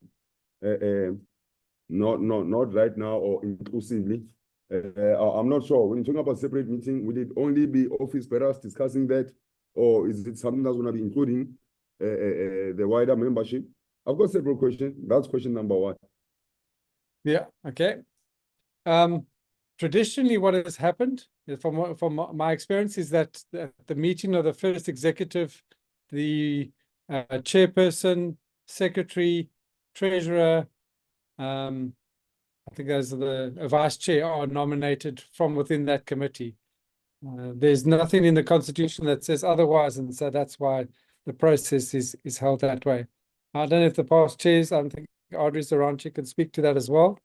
Not right now or inclusively. I'm not sure. When you're talking about separate meeting, will it only be office bearers discussing that, or is it something that's going to be including the wider membership? I've got several questions. That's question number one. Yeah. Okay. Traditionally, what has happened from my experience is that the meeting of the first executive, the chairperson, secretary, treasurer, I think those are the vice chair are nominated from within that committee. There's nothing in the constitution that says otherwise, and so that's why the process is held that way. I don't know if the past chairs, I think Audrey's around, she can speak to that as well.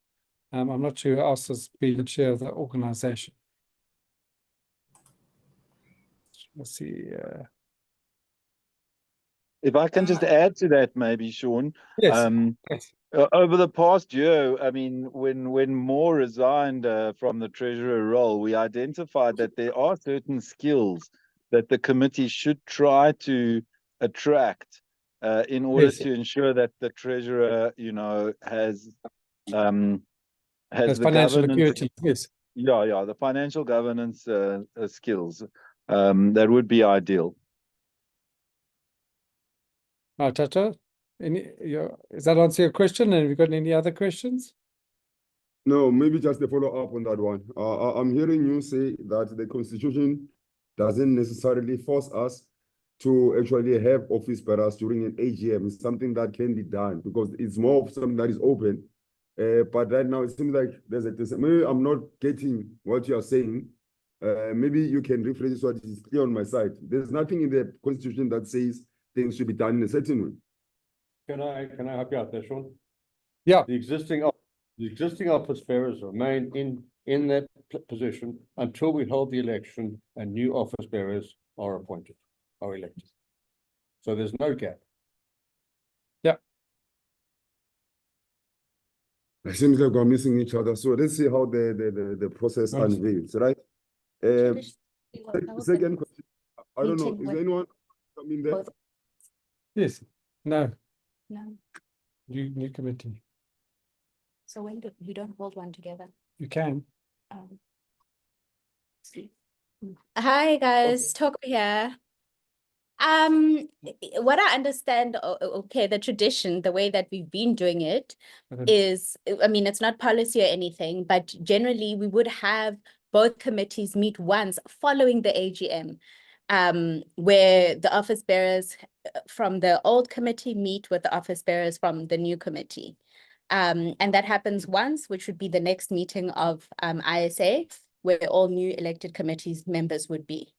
I'm not sure who else has been the chair of the organization. Let's see. If I can just add to that, maybe, Sean. Yes. Over the past year, I mean, when Moore resigned from the treasurer role, we identified that there are certain skills that the committee should try to attract in order to ensure that the treasurer, has the financial governance. acuity. Yes. Yeah, the financial governance skills. That would be ideal. Tato, does that answer your question? And have you got any other questions? No, maybe just a follow-up on that one. I'm hearing you say that the constitution doesn't necessarily force us to actually have office bearers during an AGM. It's something that can be done because it's more of something that is open. But right now, it seems like maybe I'm not getting what you're saying. Maybe you can rephrase it so it is clear on my side. There's nothing in the constitution that says things should be done in a certain way. Can I help you out there, Sean? Yeah. The existing office bearers remain in that position until we hold the election and new office bearers are elected. So there's no gap. Yeah. It seems like we're missing each other. So let's see how the process unveils, right? Second question. I don't know. Is anyone coming there? Yes. No. No. New committee. So when you don't hold one together? You can. Hi guys, Toko here. What I understand, okay, the tradition, the way that we've been doing it is, I mean, it's not policy or anything, but generally we would have both committees meet once following the AGM, where the office bearers from the old committee meet with the office bearers from the new committee. And that happens once, which would be the next meeting of ISA, where all new elected committees members would be.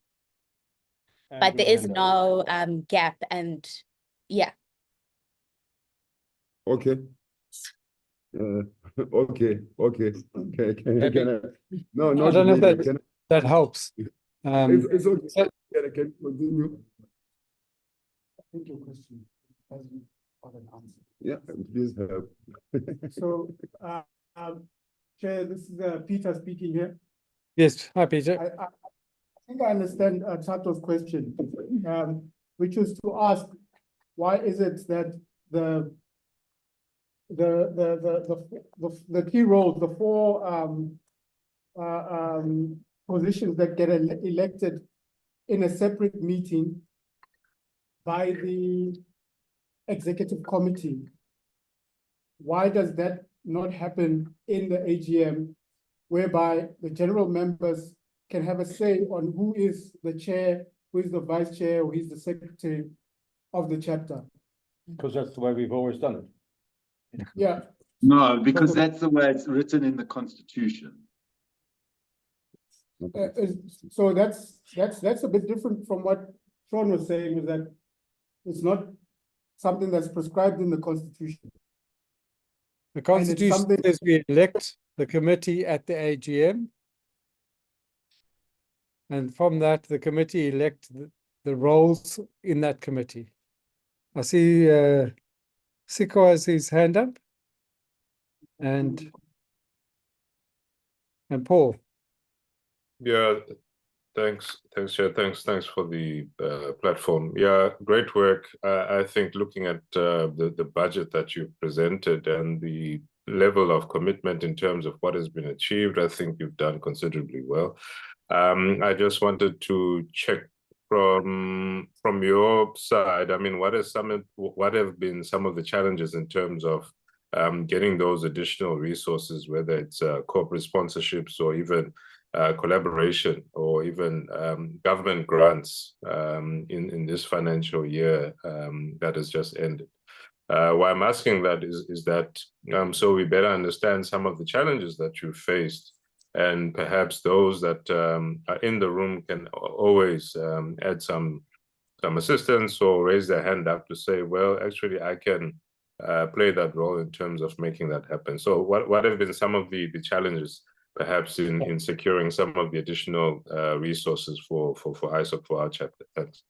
But there is no gap, and yeah. Okay. Okay. No, I don't know if that helps. It's okay. Can continue? I think your question hasn't got an answer. Yeah, please help. So, Chair, this is Peter speaking here. Yes, hi Peter. think I understand Tato's question, which is to ask, why is it that the key roles, the four positions that get elected in a separate meeting by the executive committee, why does that not happen in the AGM, whereby the general members can have a say on who is the chair, who is the vice chair, who is the secretary of the chapter? Because that's the way we've always done it. Yeah. No, because that's the way it's written in the Constitution. So that's a bit different from what Sean was saying, is that it's not something that's prescribed in the Constitution. The Constitution says we elect the committee at the AGM. And from that, the committee elect the roles in that committee. I see Siko has his hand up. And Paul. Yeah, thanks, Chair. Thanks for the platform. Yeah, great work. I think looking at the budget that you presented and the level of commitment in terms of what has been achieved, I think you've done considerably well. I just wanted to check from your side. I mean, what have been some of the challenges in terms of getting those additional resources, whether it's corporate sponsorships or even collaboration or even government grants in this financial year that has just ended. Why I'm asking that is that so we better understand some of the challenges that you faced, and perhaps those that are in the room can always add some assistance or raise their hand up to say, well, actually, I can play that role in terms of making that happen. So what have been some of the challenges perhaps in securing some of the additional resources for ISOC for our chapter? Thanks.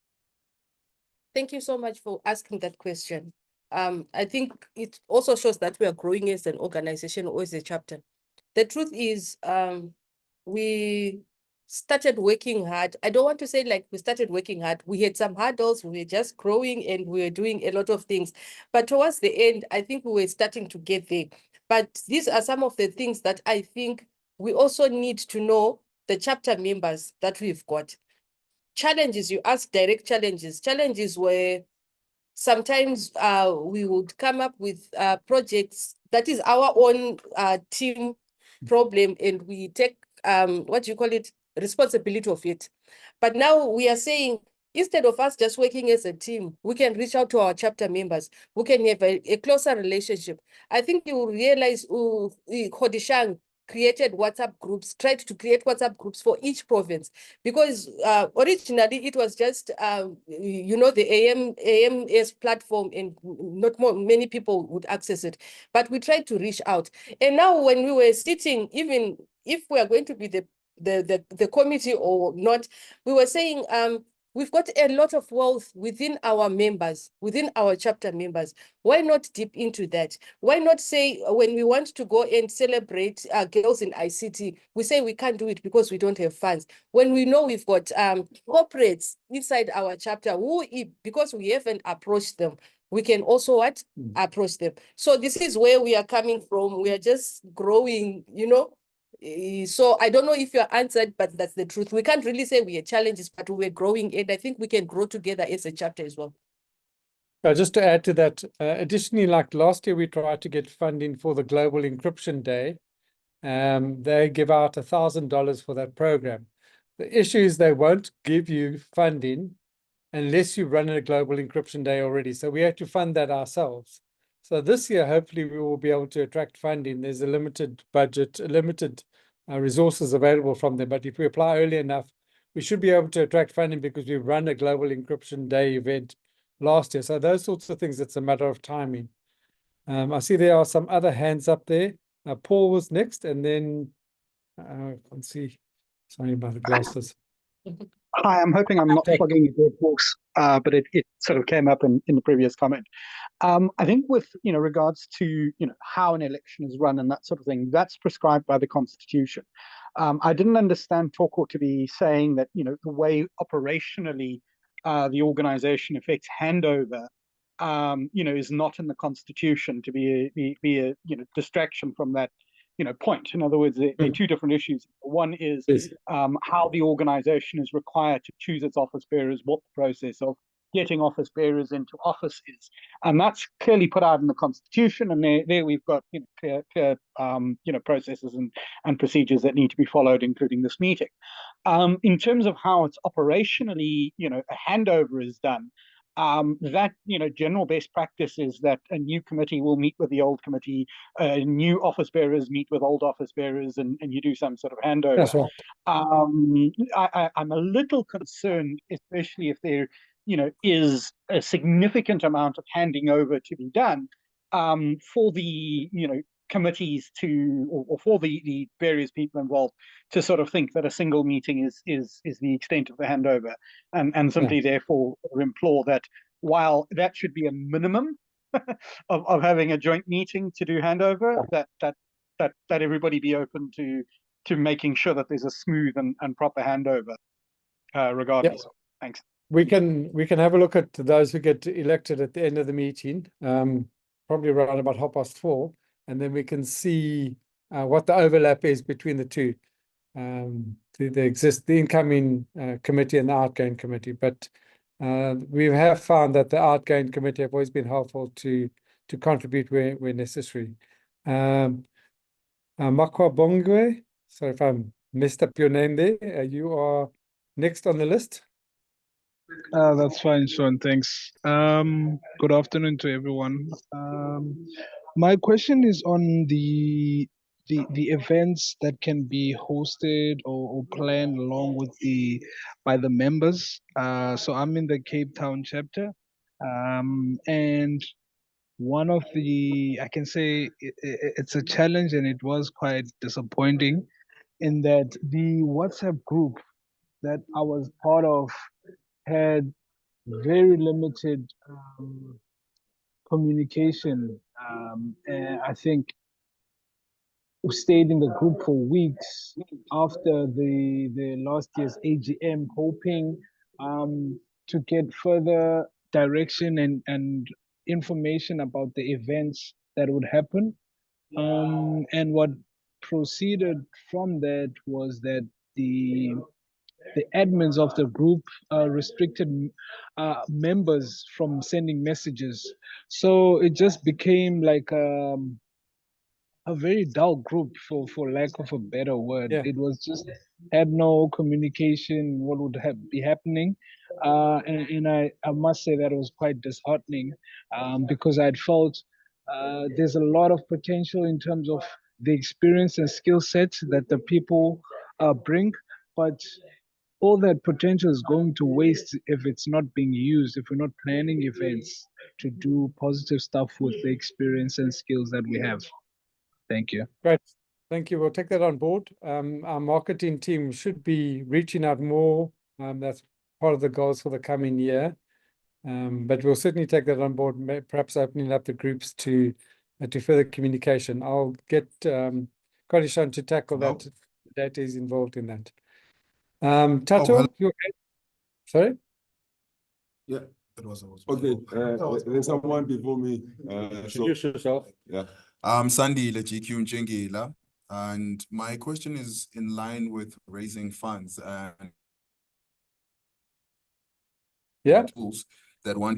Thank you so much for asking that question. I think it also shows that we are growing as an organization or as a chapter. The truth is, we started working hard. I don't want to say like we started working hard. We had some hurdles. We were just growing and we were doing a lot of things. But towards the end, I think we were starting to get there. But these are some of the things that I think we also need to know, the chapter members that we've got. Challenges, you ask direct challenges. Challenges where sometimes we would come up with projects that is our own team problem, and we take responsibility of it. But now we are saying, instead of us just working as a team, we can reach out to our chapter members. We can have a closer relationship. I think you will realize Khodishang created WhatsApp groups, tried to create WhatsApp groups for each province, because originally it was just, the AMS platform, and not many people would access it, but we tried to reach out. And now when we were sitting, even if we are going to be the committee or not, we were saying, we've got a lot of wealth within our members, within our chapter members. Why not dip into that? Why not say, when we want to go and celebrate girls in ICT, we say we can't do it because we don't have funds. When we know we've got corporates inside our chapter, because we haven't approached them, we can also approach them. So this is where we are coming from. We are just growing, So I don't know if you're answered, but that's the truth. We can't really say we are challenges, but we're growing, and I think we can grow together as a chapter as well. Just to add to that, additionally, like last year, we tried to get funding for the Global Encryption Day. They give out $1,000 for that program. The issue is they won't give you funding unless you run a Global Encryption Day already. So we have to fund that ourselves. So this year, hopefully, we will be able to attract funding. There's a limited budget, limited resources available from there. But if we apply early enough, we should be able to attract funding because we run a Global Encryption Day event last year. So those sorts of things, it's a matter of timing. I see there are some other hands up there. Paul was next, and then let's see. Sorry about the glasses. Hi, I'm hoping I'm not plugging a dead horse, but it sort of came up in the previous comment. I think with regards to how an election is run and that sort of thing, that's prescribed by the Constitution. I didn't understand Toko to be saying that, you know, the way operationally the organization affects handover, you know, is not in the constitution to be a you know, distraction from that, you know, point. In other words, there are two different issues. One is how the organization is required to choose its office bearers, what the process of getting office bearers into office is, and that's clearly put out in the constitution. And there we've got, you know, clear you know, processes and procedures that need to be followed, including this meeting. In terms of how it's operationally, you know, a handover is done, that, you know, general best practice is that a new committee will meet with the old committee, new office bearers meet with old office bearers, and you do some sort of handover. That's right. I'm a little concerned, especially if there, you know, is a significant amount of handing over to be done, for the, you know, committees to, or for the various people involved to sort of think that a single meeting is the extent of the handover, and simply therefore implore that while that should be a minimum of having a joint meeting to do handover, that everybody be open to making sure that there's a smooth and proper handover, regardless. Thanks. We can have a look at those who get elected at the end of the meeting, probably around about 4:30, and then we can see what the overlap is between the two, the incoming committee and the outgoing committee. But we have found that the outgoing committee have always been helpful to contribute where necessary. Makwa Bongwe, sorry if I messed up your name there. You are next on the list. That's fine, Sean. Thanks. Good afternoon to everyone. My question is on the events that can be hosted or planned along with by the members. So I'm in the Cape Town chapter, and one of I can say it's a challenge, and it was quite disappointing in that the WhatsApp group that I was part of had very limited communication. And I think we stayed in the group for weeks after the last year's AGM, hoping to get further direction and information about the events that would happen. And what proceeded from that was that the admins of the group restricted members from sending messages. So it just became like a very dull group, for lack of a better word. It was just had no communication, what would be happening. And I must say that it was quite disheartening, because I'd felt there's a lot of potential in terms of the experience and skill sets that the people bring, but all that potential is going to waste if it's not being used, if we're not planning events to do positive stuff with the experience and skills that we have. Thank you. Great. Thank you. We'll take that on board. Our marketing team should be reaching out more. That's part of the goals for the coming year. But we'll certainly take that on board, perhaps opening up the groups to further communication. I'll get Kolishan to tackle that. That is involved in that. Tato, you okay? Sorry? Yeah. Okay, there's someone before me. Introduce yourself. Yeah. Sandy Lejiku Njengila, and my question is in line with raising funds and tools that one.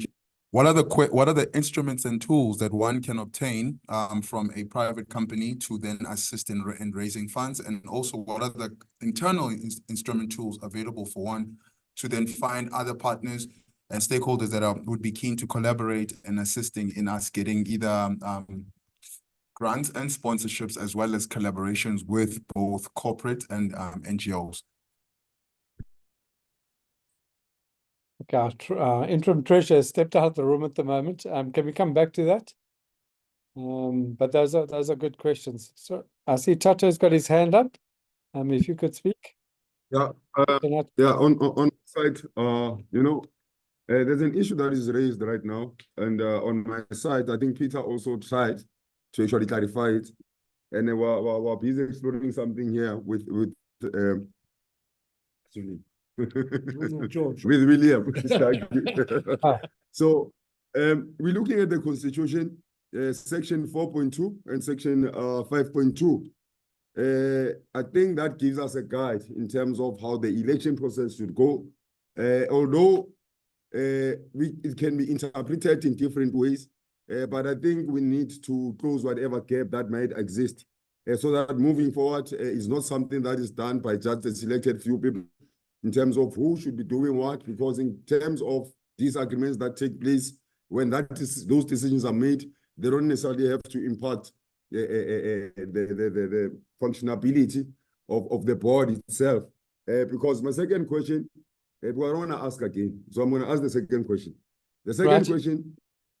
What are the instruments and tools that one can obtain from a private company to then assist in raising funds, and also what are the internal instrument tools available for one to then find other partners and stakeholders that would be keen to collaborate and assisting in us getting either grants and sponsorships, as well as collaborations with both corporate and NGOs. Okay, our interim treasurer stepped out of the room at the moment. Can we come back to that? But those are good questions. So I see Tato's got his hand up. If you could speak. Yeah, on site, you know, there's an issue that is raised right now, and on my side, I think Peter also tried to actually clarify it, and we're busy exploring something here with sorry. George. With William. So we're looking at the Constitution, section 4.2 and section 5.2. I think that gives us a guide in terms of how the election process should go. Although it can be interpreted in different ways, but I think we need to close whatever gap that might exist, so that moving forward is not something that is done by just a selected few people in terms of who should be doing what, because in terms of disagreements that take place, when those decisions are made, they don't necessarily have to impact the functionality of the board itself. Because my second question, I want to ask again. So I'm going to ask the second question. The second question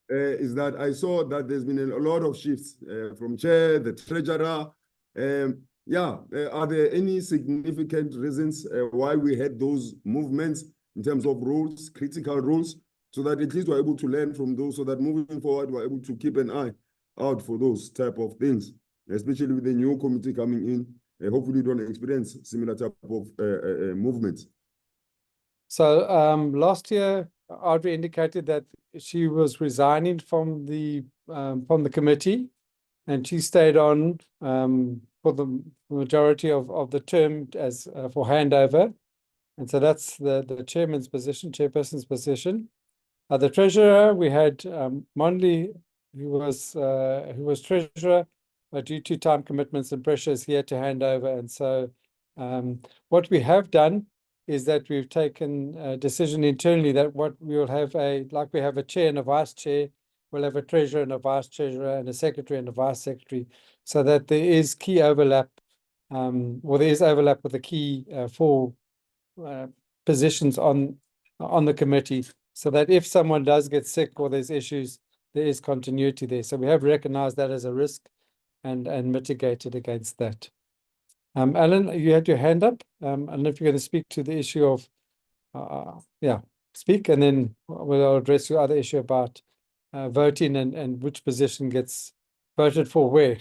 is that I saw that there's been a lot of shifts from chair, the treasurer. Are there any significant reasons why we had those movements in terms of roles, critical roles, so that at least we're able to learn from those, so that moving forward, we're able to keep an eye out for those type of things, especially with the new committee coming in. Hopefully we don't experience similar type of movements. So last year, Audrey indicated that she was resigning from the committee, and she stayed on for the majority of the term as for handover, and so that's the chairman's position, chairperson's position. The treasurer, we had Monley, who was treasurer, but due to time commitments and pressures, he had to hand over. And so what we have done is that we've taken a decision internally that what we will have like we have a chair and a vice chair, we'll have a treasurer and a vice treasurer and a secretary and a vice secretary, so that there is key overlap, or there is overlap with the key four positions on the committee, so that if someone does get sick or there's issues, there is continuity there. So we have recognized that as a risk and mitigated against that. Alan, you had your hand up. And if you're going to speak to the issue of, speak, and then we'll address your other issue about voting and which position gets voted for where.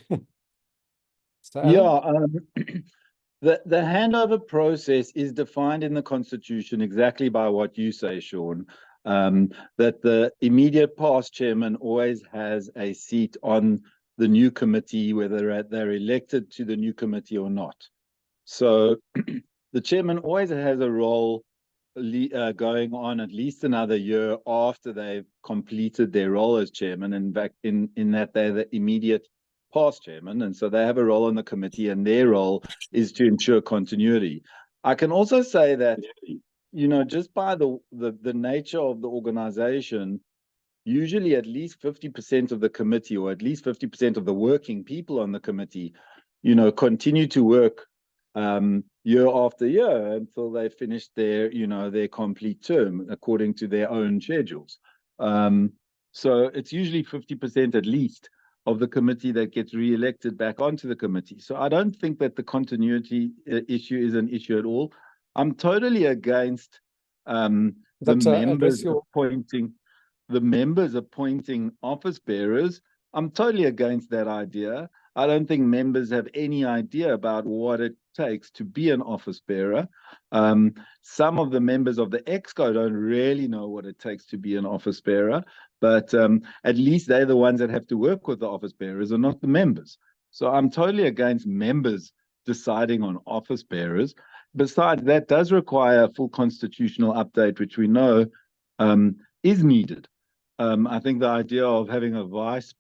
So, Alan? The handover process is defined in the Constitution exactly by what you say, Sean, that the immediate past chairman always has a seat on the new committee, whether they're elected to the new committee or not. So the chairman always has a role going on at least another year after they've completed their role as chairman. In fact, in that they're the immediate past chairman, and so they have a role on the committee, and their role is to ensure continuity. I can also say that, just by the nature of the organization, usually at least 50% of the committee, or at least 50% of the working people on the committee, continue to work year after year until they finish their complete term according to their own schedules. So it's usually 50% at least of the committee that gets re-elected back onto the committee. So I don't think that the continuity issue is an issue at all. I'm totally against the members appointing office bearers. I'm totally against that idea. I don't think members have any idea about what it takes to be an office bearer. Some of the members of the EXCO don't really know what it takes to be an office bearer, but at least they're the ones that have to work with the office bearers and not the members. So I'm totally against members deciding on office bearers. Besides, that does require a full constitutional update, which we know is needed. I think the idea of having a vice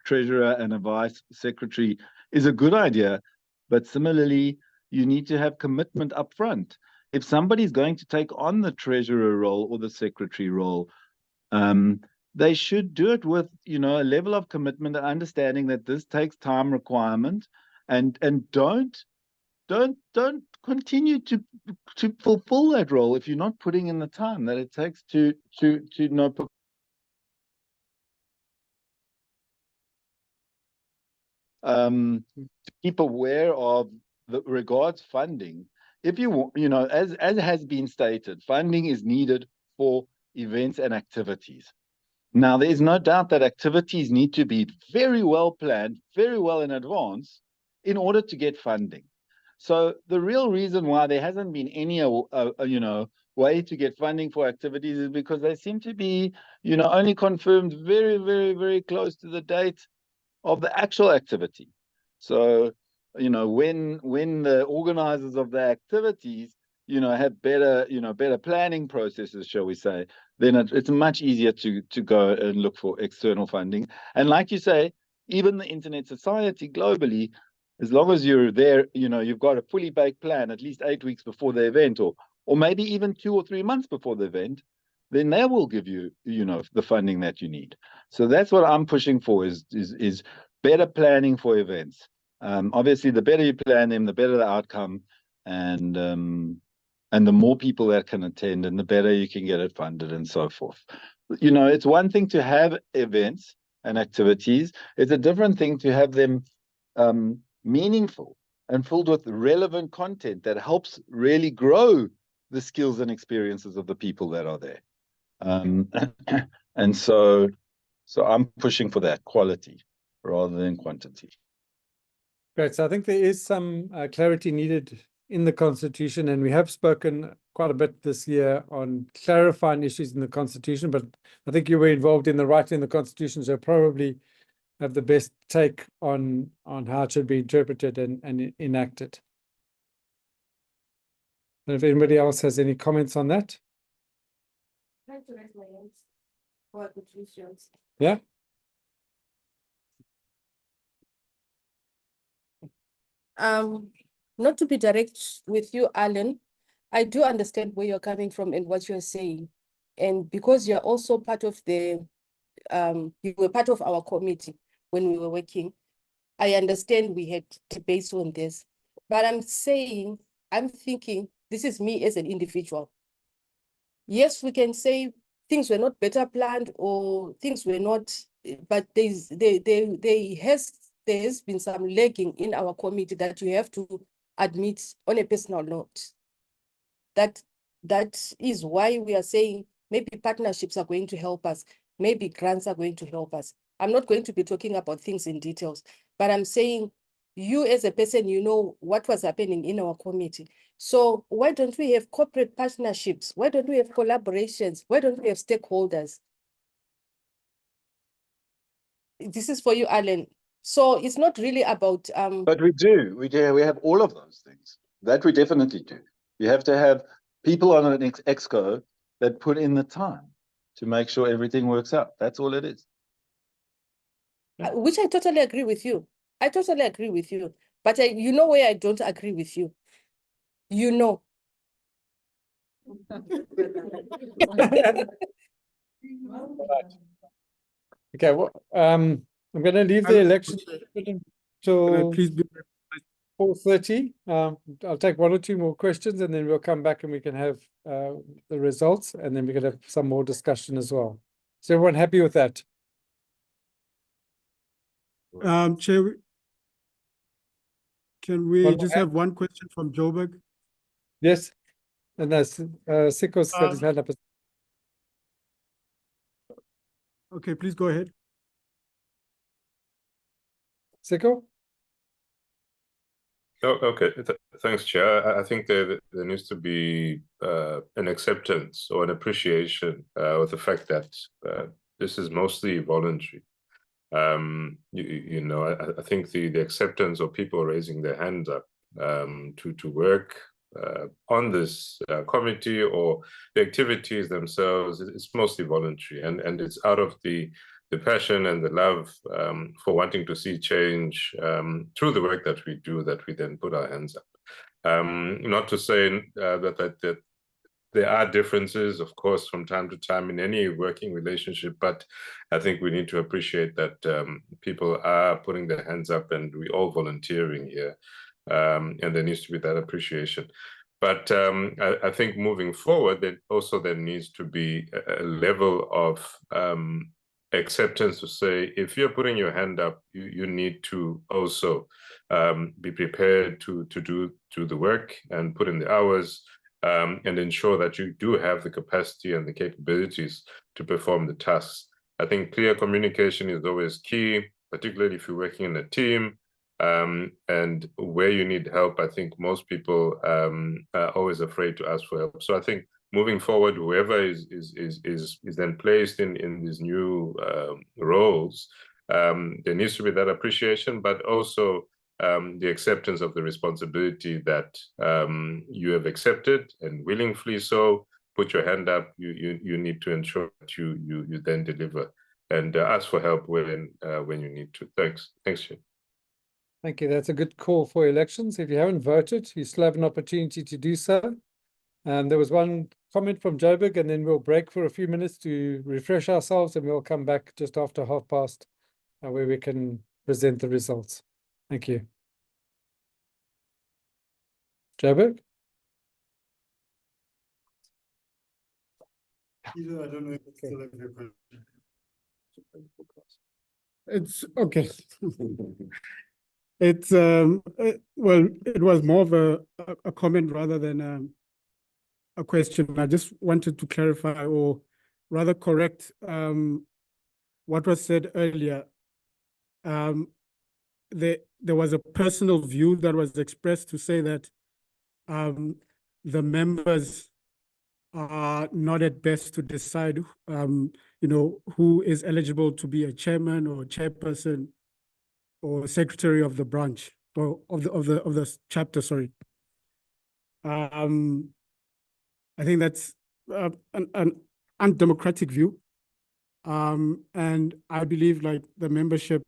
treasurer and a vice secretary is a good idea, but similarly, you need to have commitment up front. If somebody's going to take on the treasurer role or the secretary role, they should do it with a level of commitment and understanding that this takes time requirement, and don't continue to fulfill that role if you're not putting in the time that it takes to keep aware of the regards funding. If you as has been stated, funding is needed for events and activities. Now, there is no doubt that activities need to be very well planned, very well in advance, in order to get funding. So the real reason why there hasn't been any, you know, way to get funding for activities is because they seem to be, you know, only confirmed very, very, very close to the date of the actual activity. So, you know, when the organizers of the activities, you know, have better, you know, better planning processes, shall we say, then it's much easier to go and look for external funding. And like you say, even the Internet Society globally, as long as you're there, you know, you've got a fully baked plan at least 8 weeks before the event, or maybe even 2 or 3 months before the event, then they will give you, you know, the funding that you need. So that's what I'm pushing for, is better planning for events. Obviously, the better you plan them, the better the outcome, and the more people that can attend, and the better you can get it funded, and so forth. You know, it's one thing to have events and activities. It's a different thing to have them meaningful and filled with relevant content that helps really grow the skills and experiences of the people that are there. And so I'm pushing for that quality rather than quantity. Great. So I think there is some clarity needed in the Constitution, and we have spoken quite a bit this year on clarifying issues in the Constitution, but I think you were involved in the writing in the Constitution, so probably have the best take on how it should be interpreted and enacted. And if anybody else has any comments on that? Yeah. Not to be direct with you, Alan, I do understand where you're coming from and what you're saying. And because you're also part of the, you were part of our committee when we were working, I understand we had debates on this. But I'm thinking, this is me as an individual. Yes, we can say things were not better planned or things were not, but there has been some lagging in our committee that you have to admit on a personal note. That is why we are saying maybe partnerships are going to help us, maybe grants are going to help us. I'm not going to be talking about things in details, but I'm saying you as a person, you know what was happening in our committee. So why don't we have corporate partnerships? Why don't we have collaborations? Why don't we have stakeholders? This is for you, Alan. So it's not really about But we do. We have all of those things. That we definitely do. You have to have people on an exco that put in the time to make sure everything works out. That's all it is. Which I totally agree with you. I totally agree with you. But you know where I don't agree with you. You know. Okay, well, I'm going to leave the election till 4:30. I'll take 1 or 2 more questions, and then we'll come back and we can have the results, and then we can have some more discussion as well. Is everyone happy with that? Chair, can we just have one question from Joburg? Yes, and that's Siko's got his hand up. Okay, please go ahead. Siko? Oh, okay. Thanks, Chair. I think there needs to be an acceptance or an appreciation with the fact that this is mostly voluntary. You know, I think the acceptance of people raising their hands up to work on this committee or the activities themselves, it's mostly voluntary, and it's out of the passion and the love for wanting to see change through the work that we do, that we then put our hands up. Not to say that there are differences, of course, from time to time in any working relationship, but I think we need to appreciate that people are putting their hands up and we're all volunteering here, and there needs to be that appreciation. But I think moving forward, there needs to be a level of acceptance to say, if you're putting your hand up, you need to also be prepared to do the work and put in the hours, and ensure that you do have the capacity and the capabilities to perform the tasks. I think clear communication is always key, particularly if you're working in a team. And where you need help, I think most people are always afraid to ask for help. So I think moving forward, whoever is then placed in these new roles, there needs to be that appreciation, but also the acceptance of the responsibility that you have accepted, and willingly so. Put your hand up. You need to ensure that you then deliver and ask for help when you need to. Thanks, Shane. Thank you. That's a good call for elections. If you haven't voted, you still have an opportunity to do so. There was one comment from Joburg, and then we'll break for a few minutes to refresh ourselves, and we'll come back just after past, where we can present the results. Thank you. Joburg? I don't know if it's still a question. It's okay. It's well, it was more of a comment rather than a question. I just wanted to clarify, or rather correct what was said earlier. There was a personal view that was expressed to say that the members are not at best to decide, who is eligible to be a chairman or chairperson or secretary of the branch, or of the chapter. Sorry. I think that's an undemocratic view, and I believe like the membership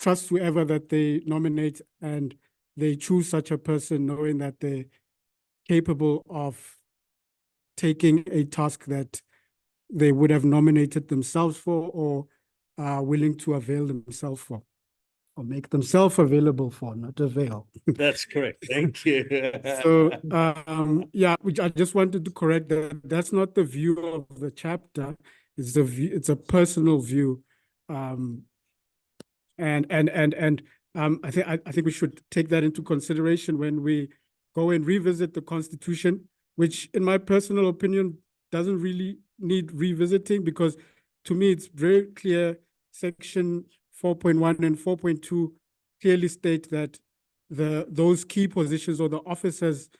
trusts whoever that they nominate, and they choose such a person knowing that they're capable of taking a task that they would have nominated themselves for, or are willing to avail themselves for, or make themselves available for, not avail. That's correct. Thank you. So, yeah, which I just wanted to correct that. That's not the view of the chapter. It's the view. It's a personal view, I think we should take that into consideration when we go and revisit the Constitution, which, in my personal opinion, doesn't really need revisiting, because to me it's very clear. Section 4.1 and 4.2 clearly state that those key positions or the officers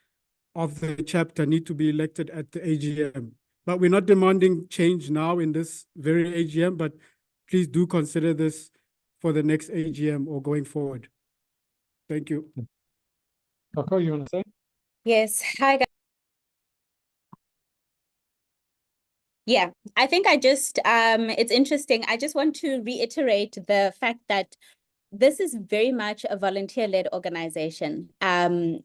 of the chapter need to be elected at the AGM. But we're not demanding change now in this very AGM, but please do consider this for the next AGM or going forward. Thank you. Coco, you want to say? Yes. Hi, guys. Yeah, I think it's interesting. I just want to reiterate the fact that this is very much a volunteer-led organization. And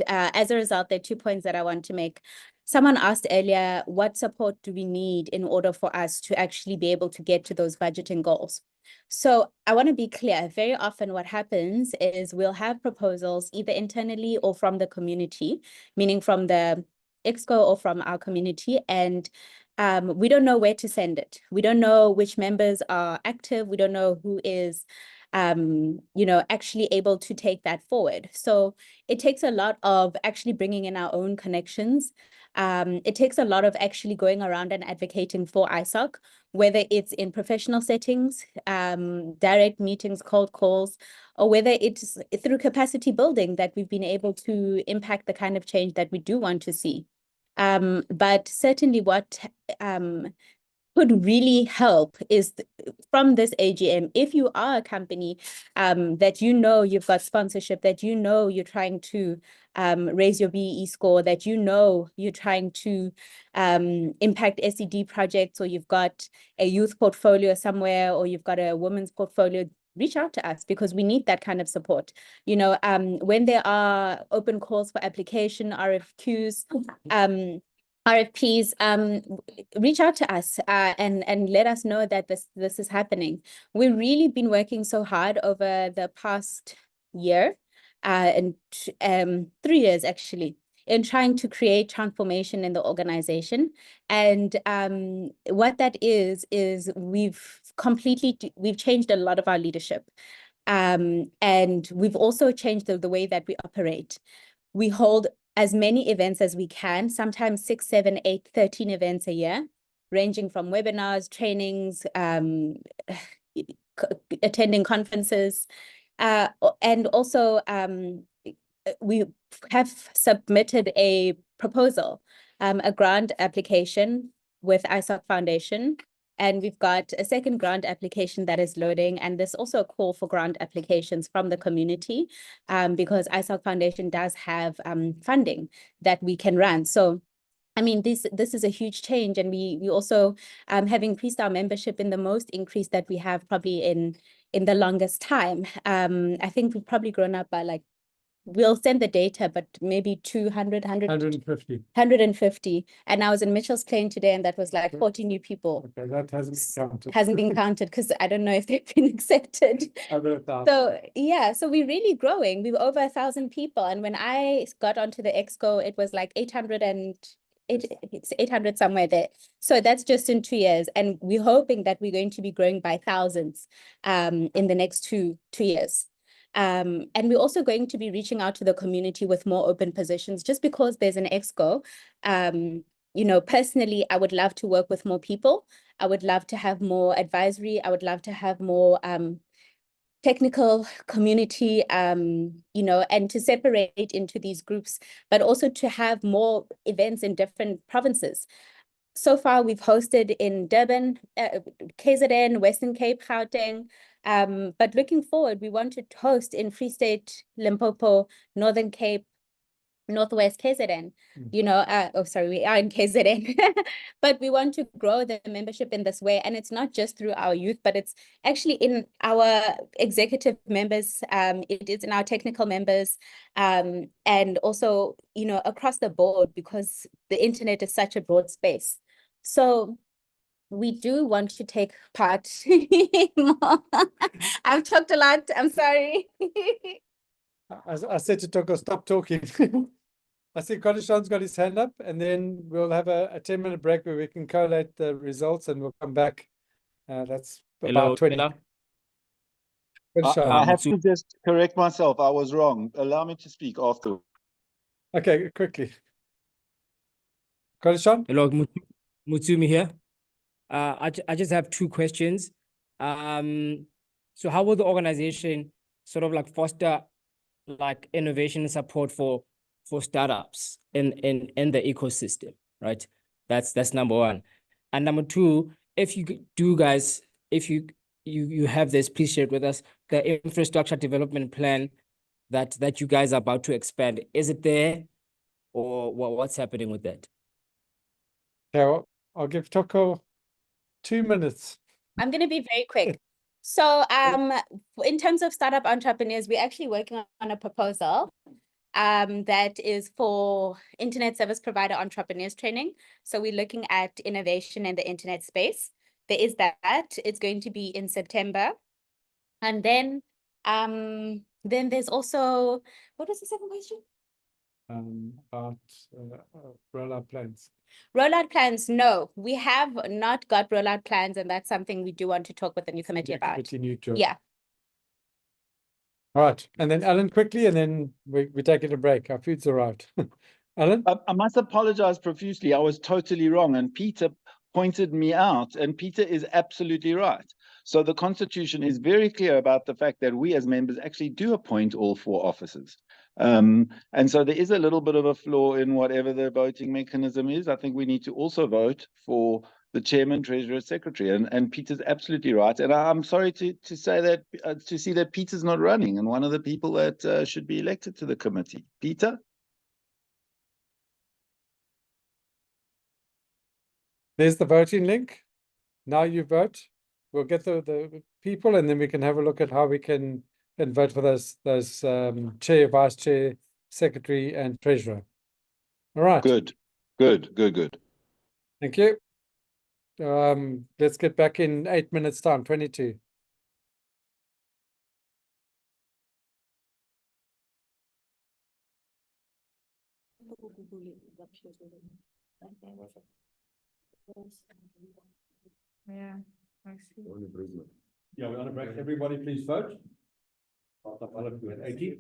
as a result, there are 2 points that I want to make. Someone asked earlier, what support do we need in order for us to actually be able to get to those budgeting goals? So I want to be clear. Very often what happens is we'll have proposals either internally or from the community, meaning from the EXCO or from our community, and we don't know where to send it. We don't know which members are active. We don't know who is actually able to take that forward. So it takes a lot of actually bringing in our own connections. It takes a lot of actually going around and advocating for ISOC, whether it's in professional settings, direct meetings, cold calls, or whether it's through capacity building that we've been able to impact the kind of change that we do want to see. But certainly what could really help is from this AGM, if you are a company that you've got sponsorship, that you're trying to raise your BEE score, that you're trying to impact SED projects, or you've got a youth portfolio somewhere, or you've got a women's portfolio, reach out to us, because we need that kind of support. When there are open calls for application, RFQs, RFPs, reach out to us and let us know that this is happening. We've really been working so hard over the past year and 3 years actually, in trying to create transformation in the organization. And what that is we've changed a lot of our leadership. And we've also changed the way that we operate. We hold as many events as we can, sometimes 6, 7, 8, 13 events a year, ranging from webinars, trainings, attending conferences. And also, we have submitted a proposal, a grant application with ISOC Foundation. And we've got a second grant application that is loading. And there's also a call for grant applications from the community, because ISOC Foundation does have funding that we can run. So I mean, this is a huge change, and we also have increased our membership in the most increase that we have probably in the longest time. I think we've probably grown up by like, we'll send the data, but maybe 150. 150. And I was in Mitchell's Plain today, and that was like 40 new people. Okay, that hasn't been counted. Hasn't been counted because I don't know if they've been accepted. So yeah, so we're really growing. We were over 1,000 people, and when I got onto the exco, it was like 800 somewhere there. So that's just in 2 years, and we're hoping that we're going to be growing by thousands in the next two years. And we're also going to be reaching out to the community with more open positions, just because there's an exco. You know, personally, I would love to work with more people. I would love to have more advisory. I would love to have more technical community, you know, and to separate into these groups, but also to have more events in different provinces. So far, we've hosted in Durban, KZN, Western Cape, Gauteng, but looking forward, we want to host in Free State, Limpopo, Northern Cape, Northwest KZN, you know, we are in KZN, but we want to grow the membership in this way. And it's not just through our youth, but it's actually in our executive members, it is in our technical members, and also, you know, across the board, because the internet is such a broad space. So we do want to take part more. I've talked a lot, I'm sorry. I said to Toko, stop talking. I see Kodishan's got his hand up, and then we'll have a 10-minute break where we can collate the results, and we'll come back. That's about 20. I have to just correct myself. I was wrong. Allow me to speak after. Okay, quickly. Kodishan? Hello, Mutsumi here. I just have 2 questions. So how will the organization sort of like foster like innovation and support for startups in the ecosystem, right? That's number 1. And number 2, if you do guys, if you have this, please share it with us, the infrastructure development plan that you guys are about to expand. Is it there, or what's happening with that? Okay, I'll give Toko 2 minutes. I'm going to be very quick. So in terms of startup entrepreneurs, we're actually working on a proposal that is for internet service provider entrepreneurs training. So we're looking at innovation in the internet space. There is that. It's going to be in September. And then there's also, what was the second question? About rollout plans. Rollout plans, no. We have not got rollout plans, and that's something we do want to talk with the new committee about. Yeah. All right. And then Alan, quickly, and then we're taking a break. Our food's arrived. Alan? I must apologize profusely. I was totally wrong. And Peter pointed me out, and Peter is absolutely right. So the Constitution is very clear about the fact that we as members actually do appoint all 4 officers. And so there is a little bit of a flaw in whatever the voting mechanism is. I think we need to also vote for the chairman, treasurer, secretary, and Peter's absolutely right. And I'm sorry to say that, to see that Peter's not running, and one of the people that should be elected to the committee. Peter? There's the voting link. Now you vote. We'll get the people, and then we can have a look at how we can vote for those chair, vice chair, secretary, and treasurer. All right. Good. Thank you. Let's get back in 8 minutes time, 22. Yeah, I see. Yeah, we're on a break. Everybody, please vote. 80.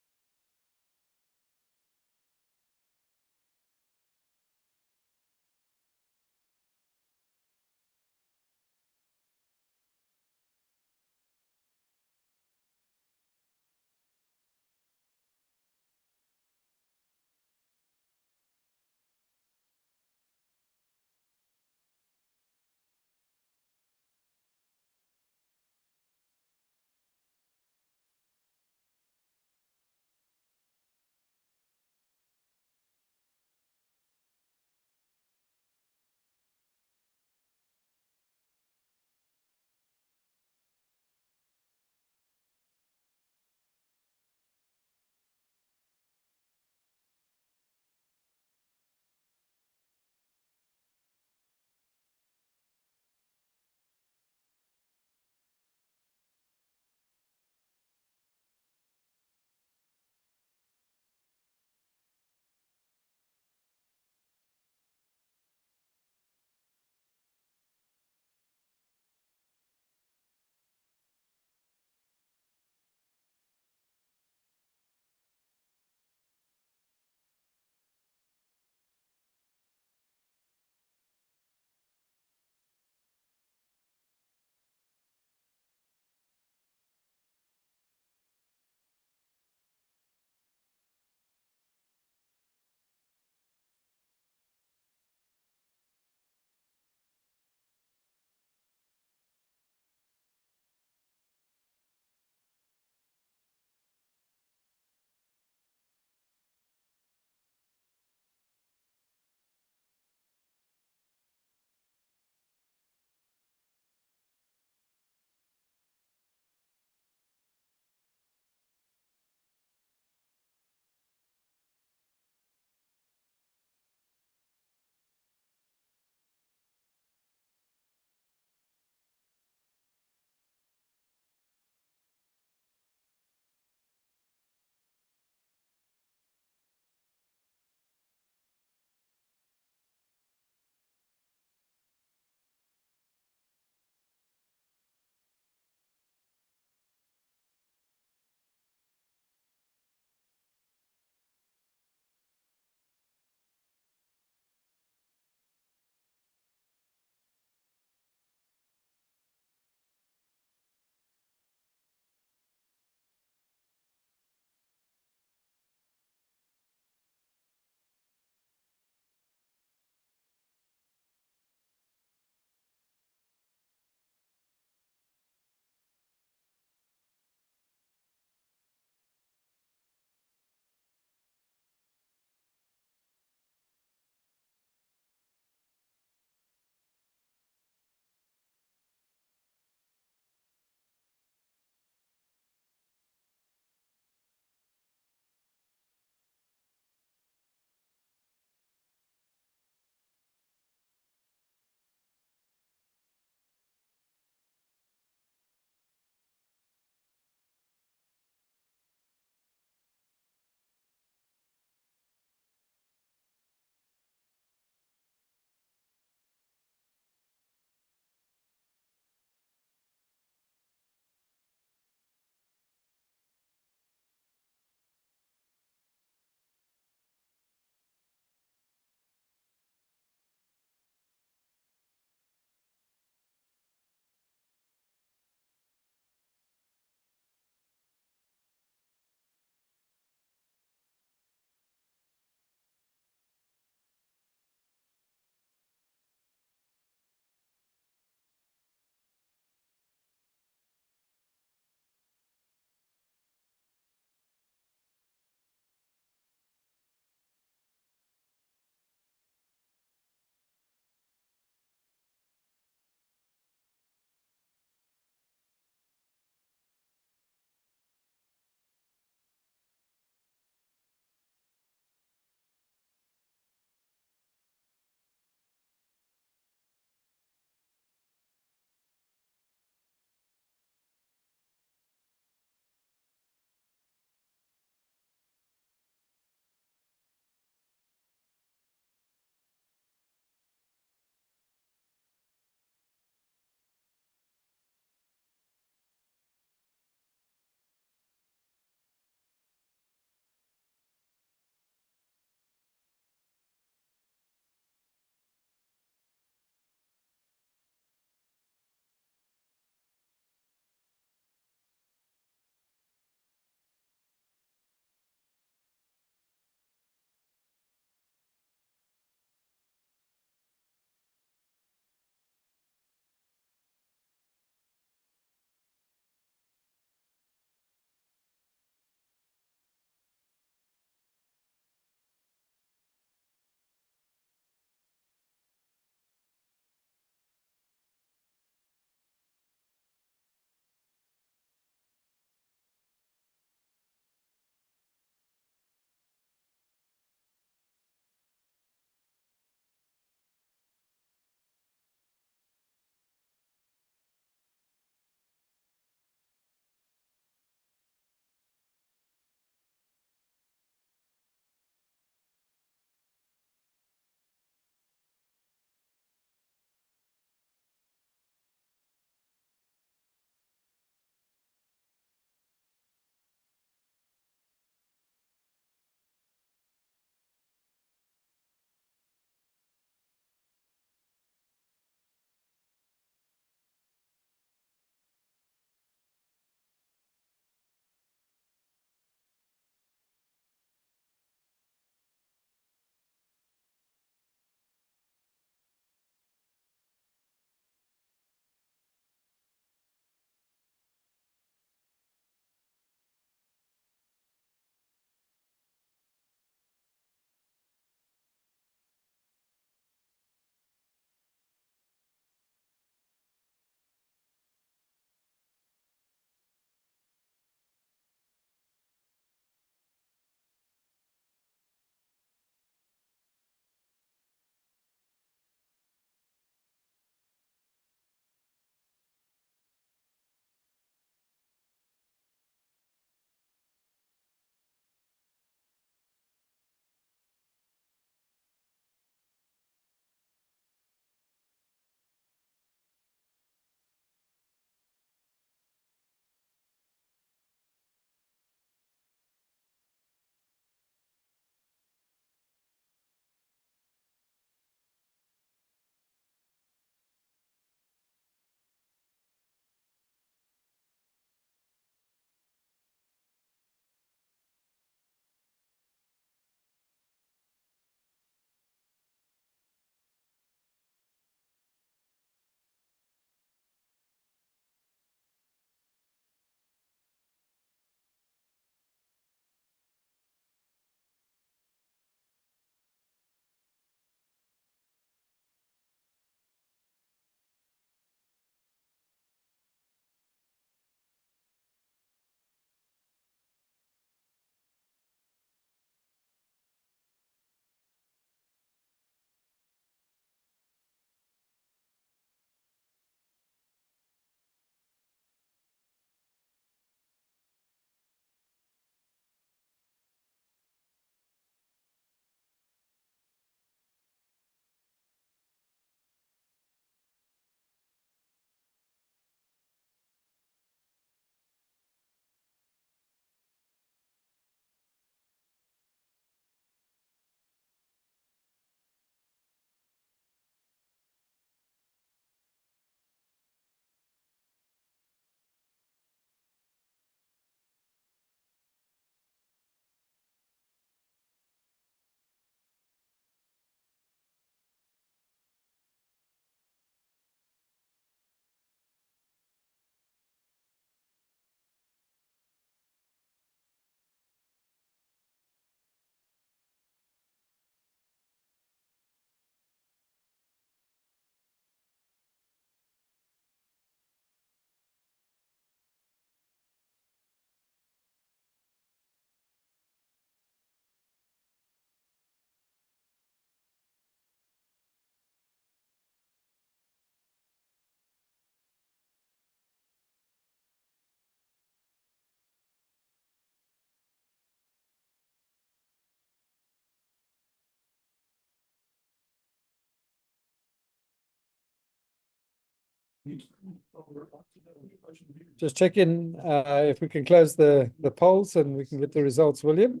Just check in if we can close the polls and we can get the results, William.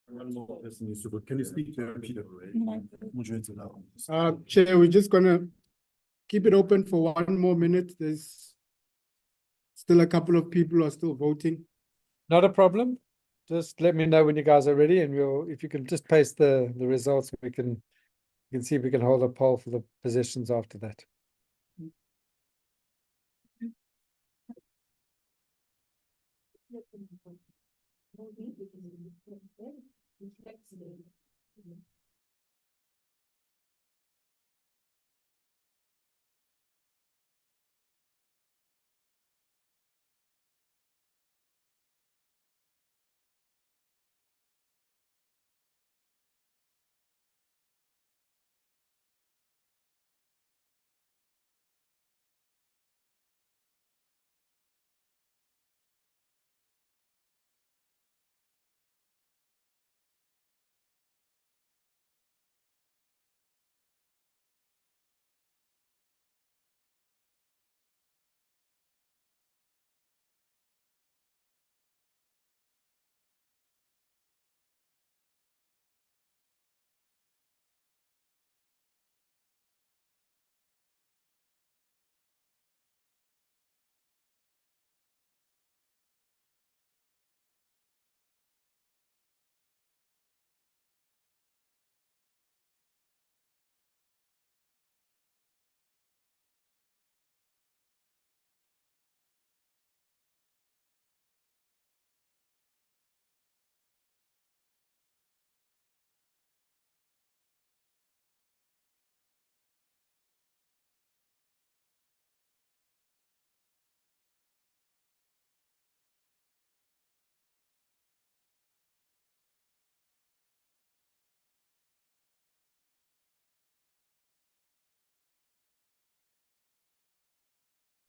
One more person needs to vote. Can you speak to Peter? Moderator now. Chair, we're just gonna keep it open for one more minute. There's still a couple of people who are still voting. Not a problem. Just let me know when you guys are ready, and if you can just paste the results, we can see if we can hold a poll for the positions after that.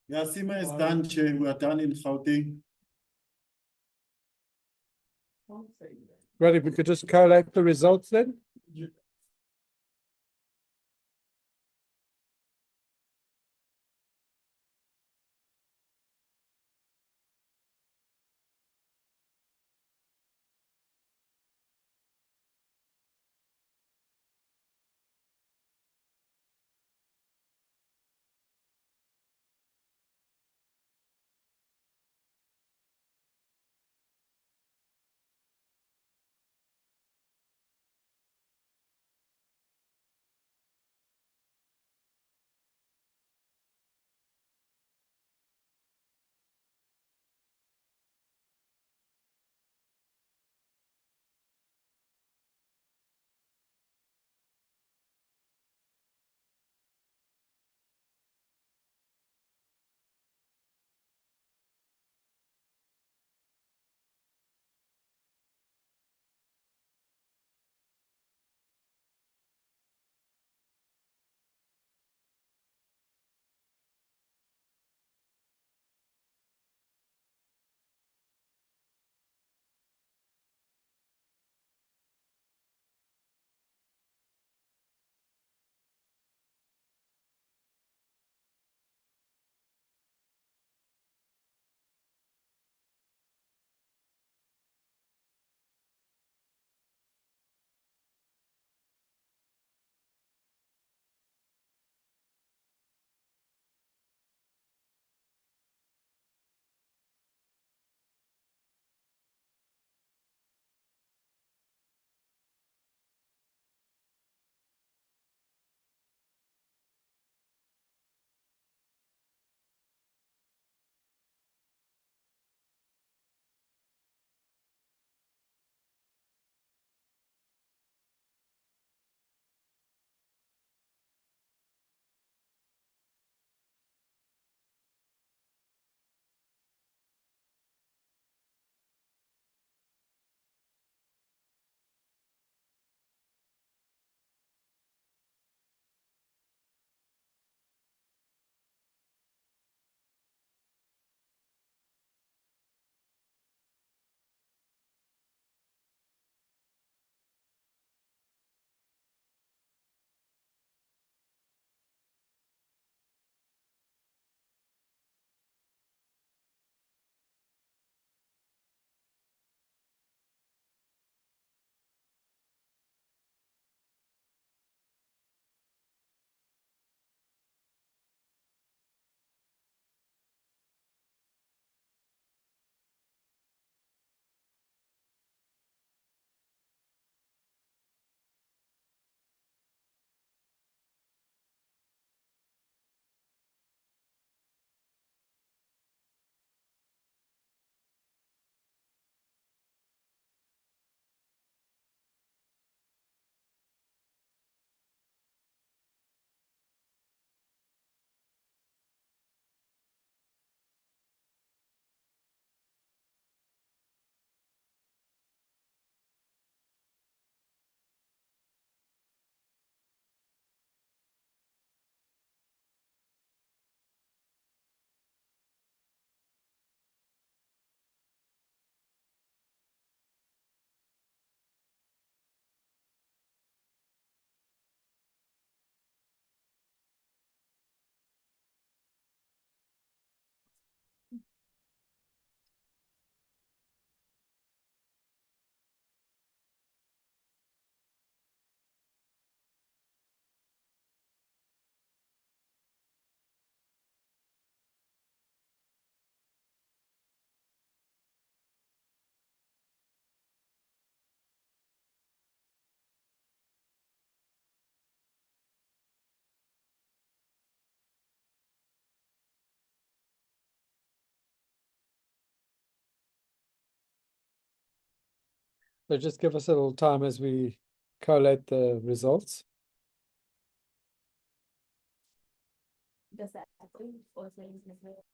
Yeah, Sima is done, Chair. We are done in Gauteng. Right, if we could just collate the results then. So just give us a little time as we collate the results. Does that happen or is it?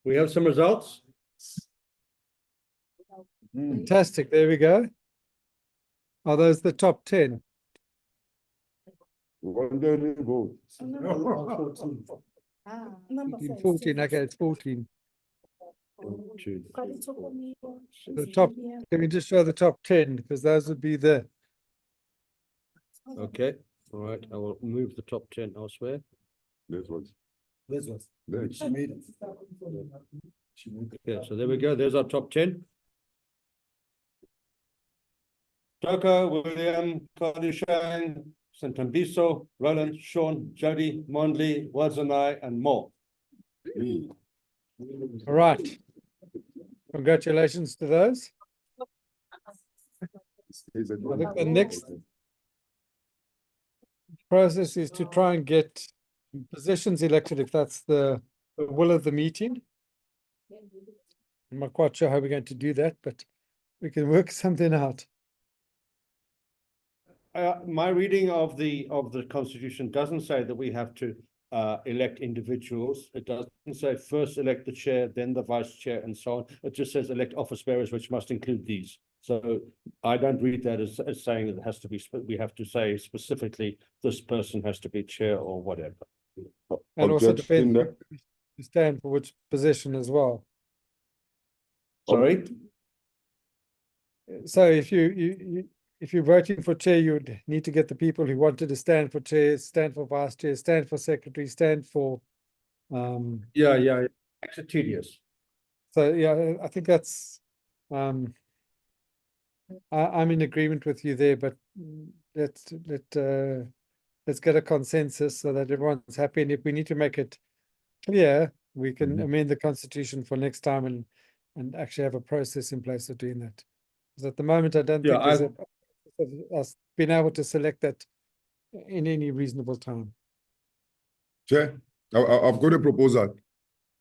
We have some results. Fantastic. There we go. Are those the top 10? One day we go. Number 14. Okay, it's 14. The top, can we just show the top 10? Because those would be the. Okay, all right, I will move the top 10 elsewhere. This one. There. Yeah, so there we go, there's our top 10. Toko, William, Kadishan, Santambiso, Roland, Sean, Jody, Mondley, Wazanai, and more. All right. Congratulations to those. I think the next process is to try and get positions elected if that's the will of the meeting. I'm not quite sure how we're going to do that, but we can work something out. My reading of the Constitution doesn't say that we have to elect individuals. It doesn't say first elect the chair, then the vice chair, and so on. It just says elect office bearers, which must include these. So I don't read that as saying that it has to be. We have to say specifically this person has to be chair or whatever. And also Objection depends to stand for which position as well. Sorry. So if if you're voting for chair, you would need to get the people who wanted to stand for chair, stand for vice chair, stand for secretary, stand for. Yeah. It's tedious. So yeah, I think that's. I'm in agreement with you there, but let's get a consensus so that everyone's happy. And if we need to make it clear, we can amend the constitution for next time and actually have a process in place of doing that. Because at the moment, I don't think there's us being able to select that in any reasonable time. Chair, I've got a proposal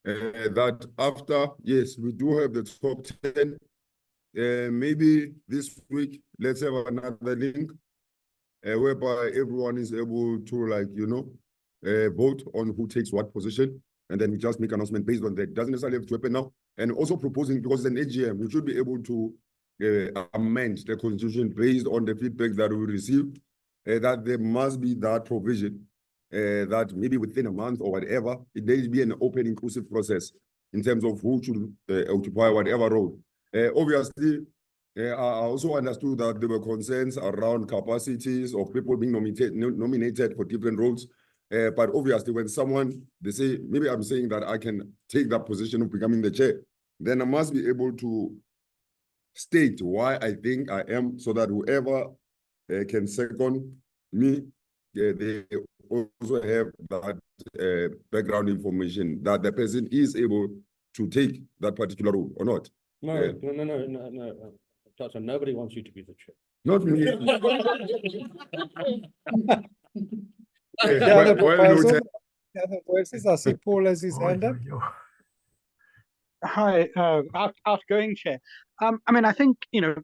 that after, yes, we do have the top 10. Maybe this week, let's have another link whereby everyone is able to, vote on who takes what position. And then we just make an announcement based on that. It doesn't necessarily have to happen now. And also proposing, because it's an AGM, we should be able to amend the constitution based on the feedback that we received, that there must be that provision, that maybe within a month or whatever, there will be an open, inclusive process in terms of who should occupy whatever role. Obviously, I also understood that there were concerns around capacities of people being nominated for different roles. But obviously, when they say, maybe I'm saying that I can take that position of becoming the chair, then I must be able to state why I think I am, so that whoever can second me, they also have that background information that the person is able to take that particular role or not. No. So nobody wants you to be the chair. Not me. The other proposal, the other voices, I see Paul has his hand up. Hi, outgoing chair. I mean, I think,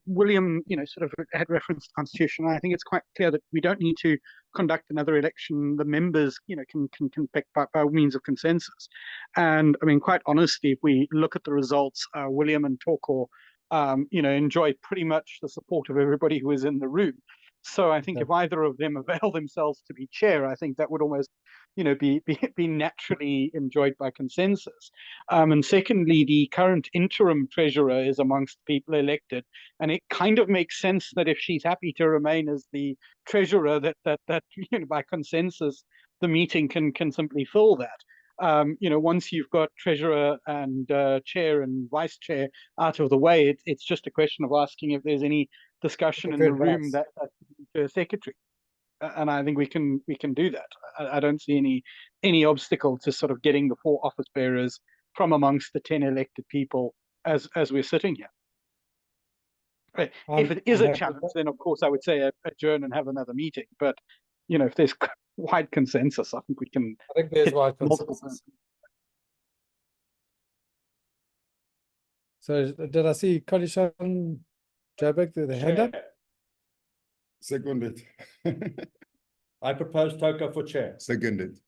William, sort of had referenced the Constitution. I think it's quite clear that we don't need to conduct another election. The members, can pick by means of consensus. And I mean, quite honestly, if we look at the results, William and Toko, enjoy pretty much the support of everybody who is in the room. So I think if either of them avail themselves to be chair, I think that would almost, be naturally enjoyed by consensus. And secondly, the current interim treasurer is amongst people elected, and it kind of makes sense that if she's happy to remain as the treasurer, that by consensus, the meeting can simply fill that. Once you've got treasurer and chair and vice chair out of the way, it's just a question of asking if there's any discussion in the room that to a secretary. And I think we can do that. I don't see any obstacle to sort of getting the 4 office bearers from amongst the 10 elected people as we're sitting here. If it is a challenge, then of course I would say adjourn and have another meeting. But if there's wide consensus, I think we can. I think there's wide consensus. So did I see Kadishan Jabek the hand up? Seconded. I propose Toko for chair. Seconded.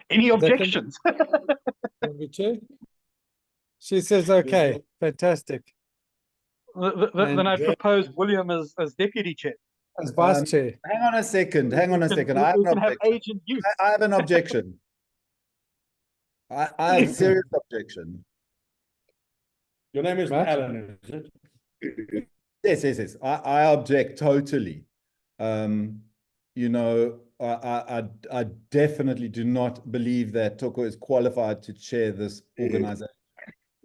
Any objections? Chair? She says okay. Fantastic. Then I propose William as deputy chair. As vice chair. Hang on a second. I have an objection. I have a serious objection. Your name is Alan, is it? Yes. I object totally. I definitely do not believe that Toko is qualified to chair this organization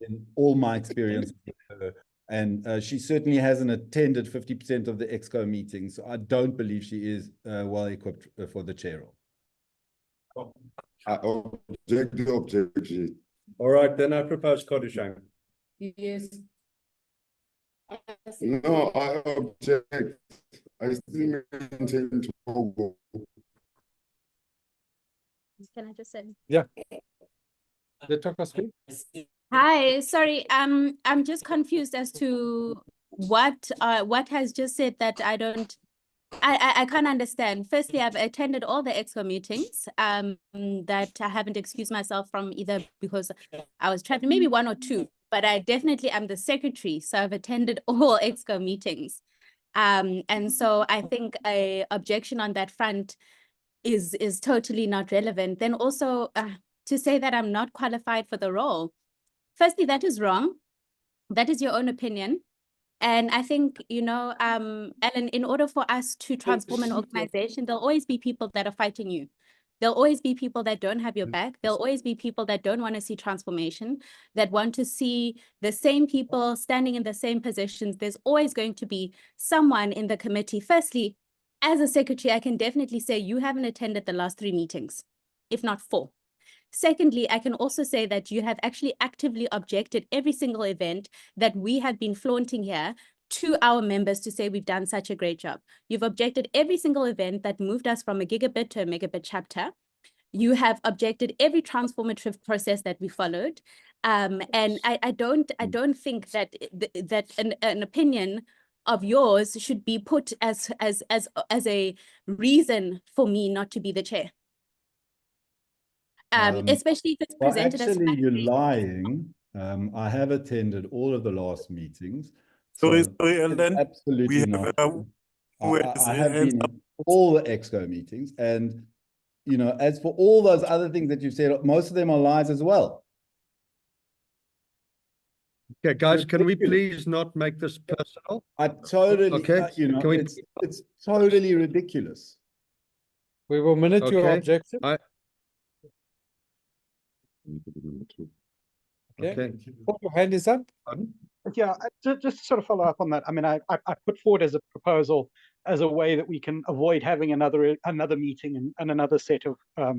in all my experience with her. And she certainly hasn't attended 50% of the EXCO meetings. So I don't believe she is well equipped for the chair role. I object the objection. All right, then I propose Kodishang. Yes. No, I object. I still maintain Togo. Can I just say? Yeah. The Toko speak. Hi, sorry, I'm just confused as to what has just said that I can't understand. Firstly, I've attended all the EXCO meetings that I haven't excused myself from either because I was traveling, maybe one or two, but I definitely am the secretary, so I've attended all EXCO meetings. And so I think a objection on that front is totally not relevant. Then also to say that I'm not qualified for the role. Firstly, that is wrong. That is your own opinion. And I think, you know, Ellen, in order for us to transform an organization, there'll always be people that are fighting you. There'll always be people that don't have your back. There'll always be people that don't want to see transformation, that want to see the same people standing in the same positions. There's always going to be someone in the committee. Firstly, as a secretary, I can definitely say you haven't attended the last 3 meetings, if not 4. Secondly, I can also say that you have actually actively objected every single event that we have been flaunting here to our members to say we've done such a great job. You've objected every single event that moved us from a gigabit to a megabit chapter. You have objected every transformative process that we followed. And I don't think that an opinion of yours should be put as a reason for me not to be the chair. Especially if it's presented as actually, you're lying. I have attended all of the last meetings. So sorry, Ellen. Absolutely not. I have been in all the EXCO meetings, and you know, as for all those other things that you've said, most of them are lies as well. Okay, guys, can we please not make this personal? I totally, okay. You know, it's totally ridiculous. We will minute your objection. Okay. Your hand is up. Yeah, just to sort of follow up on that. I mean, I put forward as a proposal as a way that we can avoid having another meeting and another set of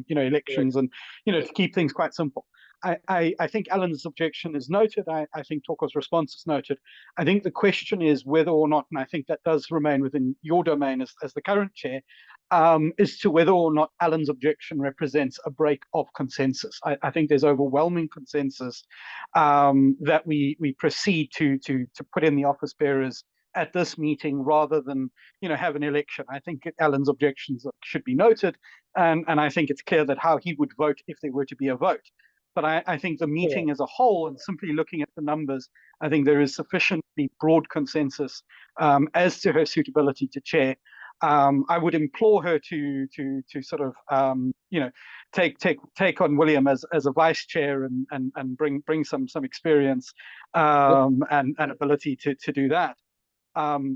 elections, and to keep things quite simple. I think Alan's objection is noted. I think Toko's response is noted. I think the question is whether or not, and I think that does remain within your domain as the current chair, as to whether or not Alan's objection represents a break of consensus. I think there's overwhelming consensus that we proceed to put in the office bearers at this meeting rather than have an election. I think Alan's objections should be noted, and I think it's clear that how he would vote if there were to be a vote. But I think the meeting as a whole, and simply looking at the numbers, I think there is sufficiently broad consensus as to her suitability to chair. I would implore her to sort of take on William as a vice chair and bring some experience and ability to do that.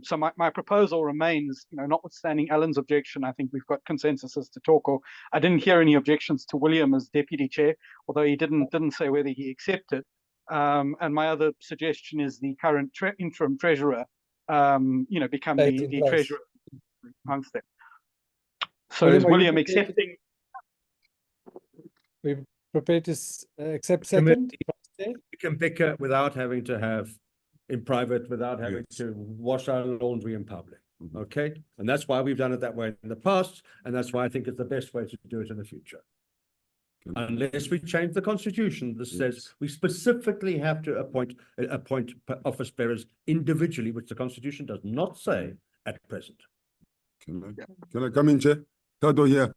So my proposal remains, notwithstanding Alan's objection, I think we've got consensus as to Toko. I didn't hear any objections to William as deputy chair, although he didn't say whether he accepted. And my other suggestion is the current interim treasurer, become the treasurer amongst them. So is William accepting? We're prepared to accept second. We can bicker without having to have in private, without having to wash our laundry in public. Okay, and that's why we've done it that way in the past, and that's why I think it's the best way to do it in the future. Unless we change the constitution that says we specifically have to appoint office bearers individually, which the constitution does not say at present. Can I come in, Chair? Tato here.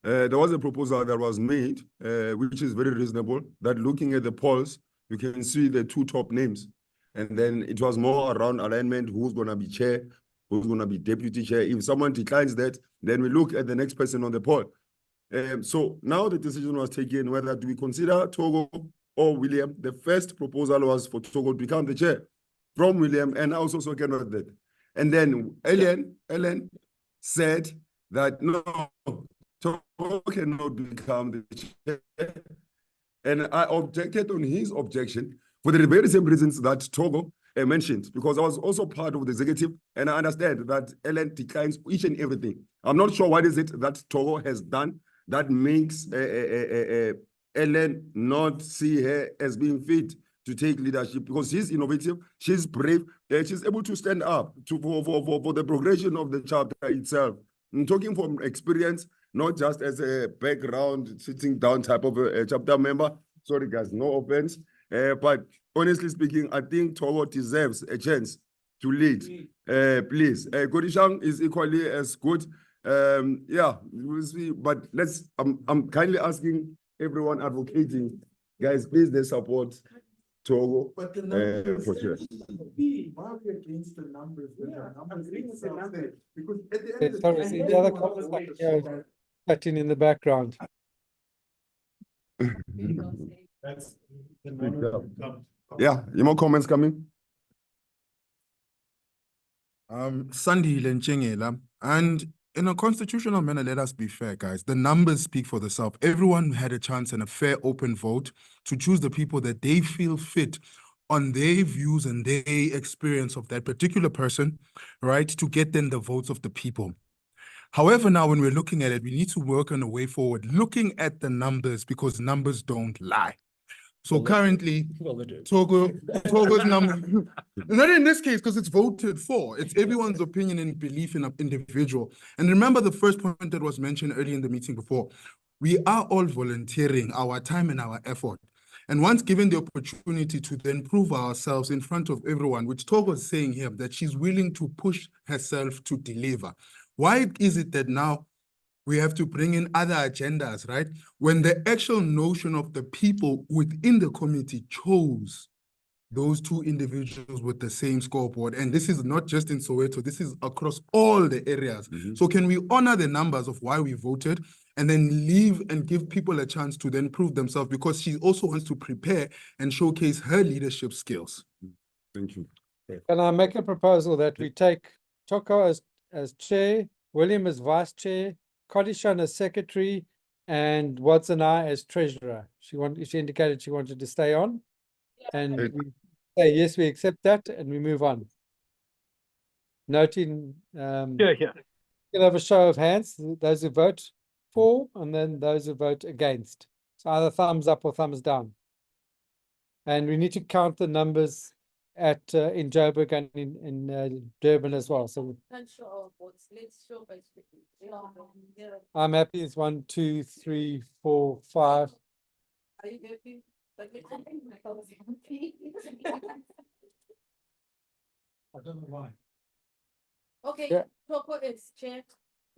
There was a proposal that was made, which is very reasonable, that looking at the polls, you can see the 2 top names. And then it was more around alignment, who's going to be chair, who's going to be deputy chair. If someone declines that, then we look at the next person on the poll. So now the decision was taken whether do we consider Togo or William. The first proposal was for Togo to become the chair from William, and I also seconded that. And then Ellen said that no, Togo cannot become the chair. And I objected on his objection for the very same reasons that Togo mentioned, because I was also part of the executive, and I understand that Ellen declines each and everything. I'm not sure what is it that Togo has done that makes Ellen not see her as being fit to take leadership, because she's innovative, she's brave, and she's able to stand up for the progression of the chapter itself. I'm talking from experience. not just as a background, sitting down type of a chapter member. Sorry, guys, no offense. But honestly speaking, I think Togo deserves a chance to lead. Please, Godishang is equally as good. Yeah, we'll see. But I'm kindly asking everyone advocating, guys, please, they support Togo. But the For sure. why are we against the numbers? Because at the end of the Sorry, day, see the other comments like, cutting in the background. That's Yeah, any more comments coming? Sandy Lenchengela, and in a constitutional manner, let us be fair, guys. The numbers speak for themselves. Everyone had a chance and a fair, open vote to choose the people that they feel fit on their views and their experience of that particular person, right, to get then the votes of the people. However, now when we're looking at it, we need to work on a way forward, looking at the numbers because numbers don't lie. So currently, Togo's number, not in this case, because it's voted for. It's everyone's opinion and belief in an individual. And remember the first point that was mentioned earlier in the meeting before. We are all volunteering our time and our effort. And once given the opportunity to then prove ourselves in front of everyone, which Togo is saying here, that she's willing to push herself to deliver. Why is it that now we have to bring in other agendas, right? When the actual notion of the people within the committee chose those two individuals with the same scoreboard. And this is not just in Soweto, this is across all the areas. So can we honor the numbers of why we voted and then leave and give people a chance to then prove themselves, because she also wants to prepare and showcase her leadership skills. Thank you. Can I make a proposal that we take Toko as chair, William as vice chair, Kodishan as secretary, and Watson I as treasurer? She indicated she wanted to stay on. And we say, yes, we accept that, and we move on. Noting, we'll have a show of hands, those who vote for, and then those who vote against. So either thumbs up or thumbs down. And we need to count the numbers at in Joburg and in Durban as well. So I'm happy. It's 1, 2, 3, 4, 5. Are you happy? I don't know why. Okay, Yeah. Toko is chair,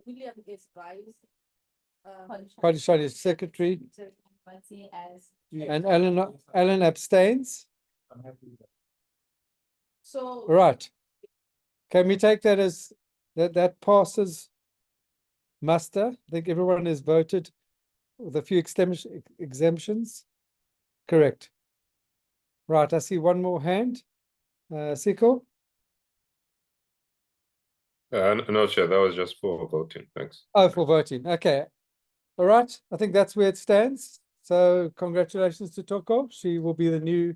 William is vice. Kodishan is secretary. As And Alan abstains. So Right. Can we take that as that passes muster? I think everyone has voted with a few exemptions. Correct. Right, I see one more hand. Siko? No, Chair, that was just for voting. Thanks. Oh, for voting. Okay. All right. I think that's where it stands. So congratulations to Toko. She will be the new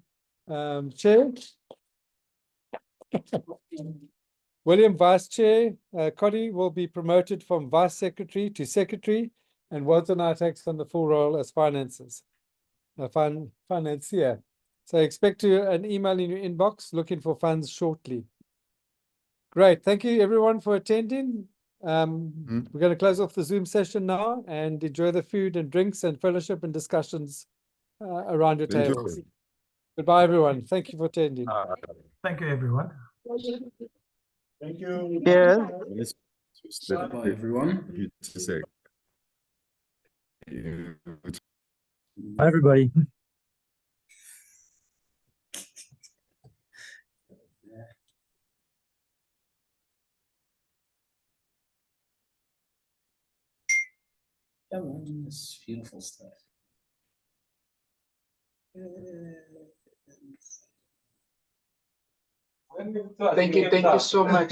chair. William, vice chair. Cody will be promoted from vice secretary to secretary, and Wadzana takes on the full role as financier. So expect an email in your inbox looking for funds shortly. Great. Thank you everyone for attending. We're going to close off the Zoom session now and enjoy the food and drinks and fellowship and discussions around your Thank you. tables. Goodbye, everyone. Thank you for attending. Thank you, everyone. Thank you. Yeah. Bye, everyone. Bye, everybody. This beautiful stuff. Thank you so much.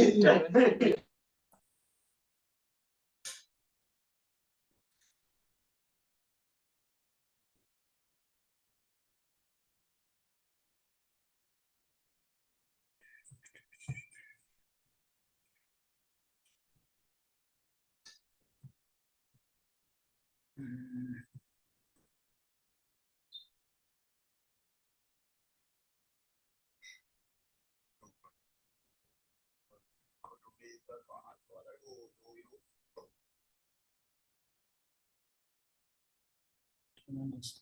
tremendous.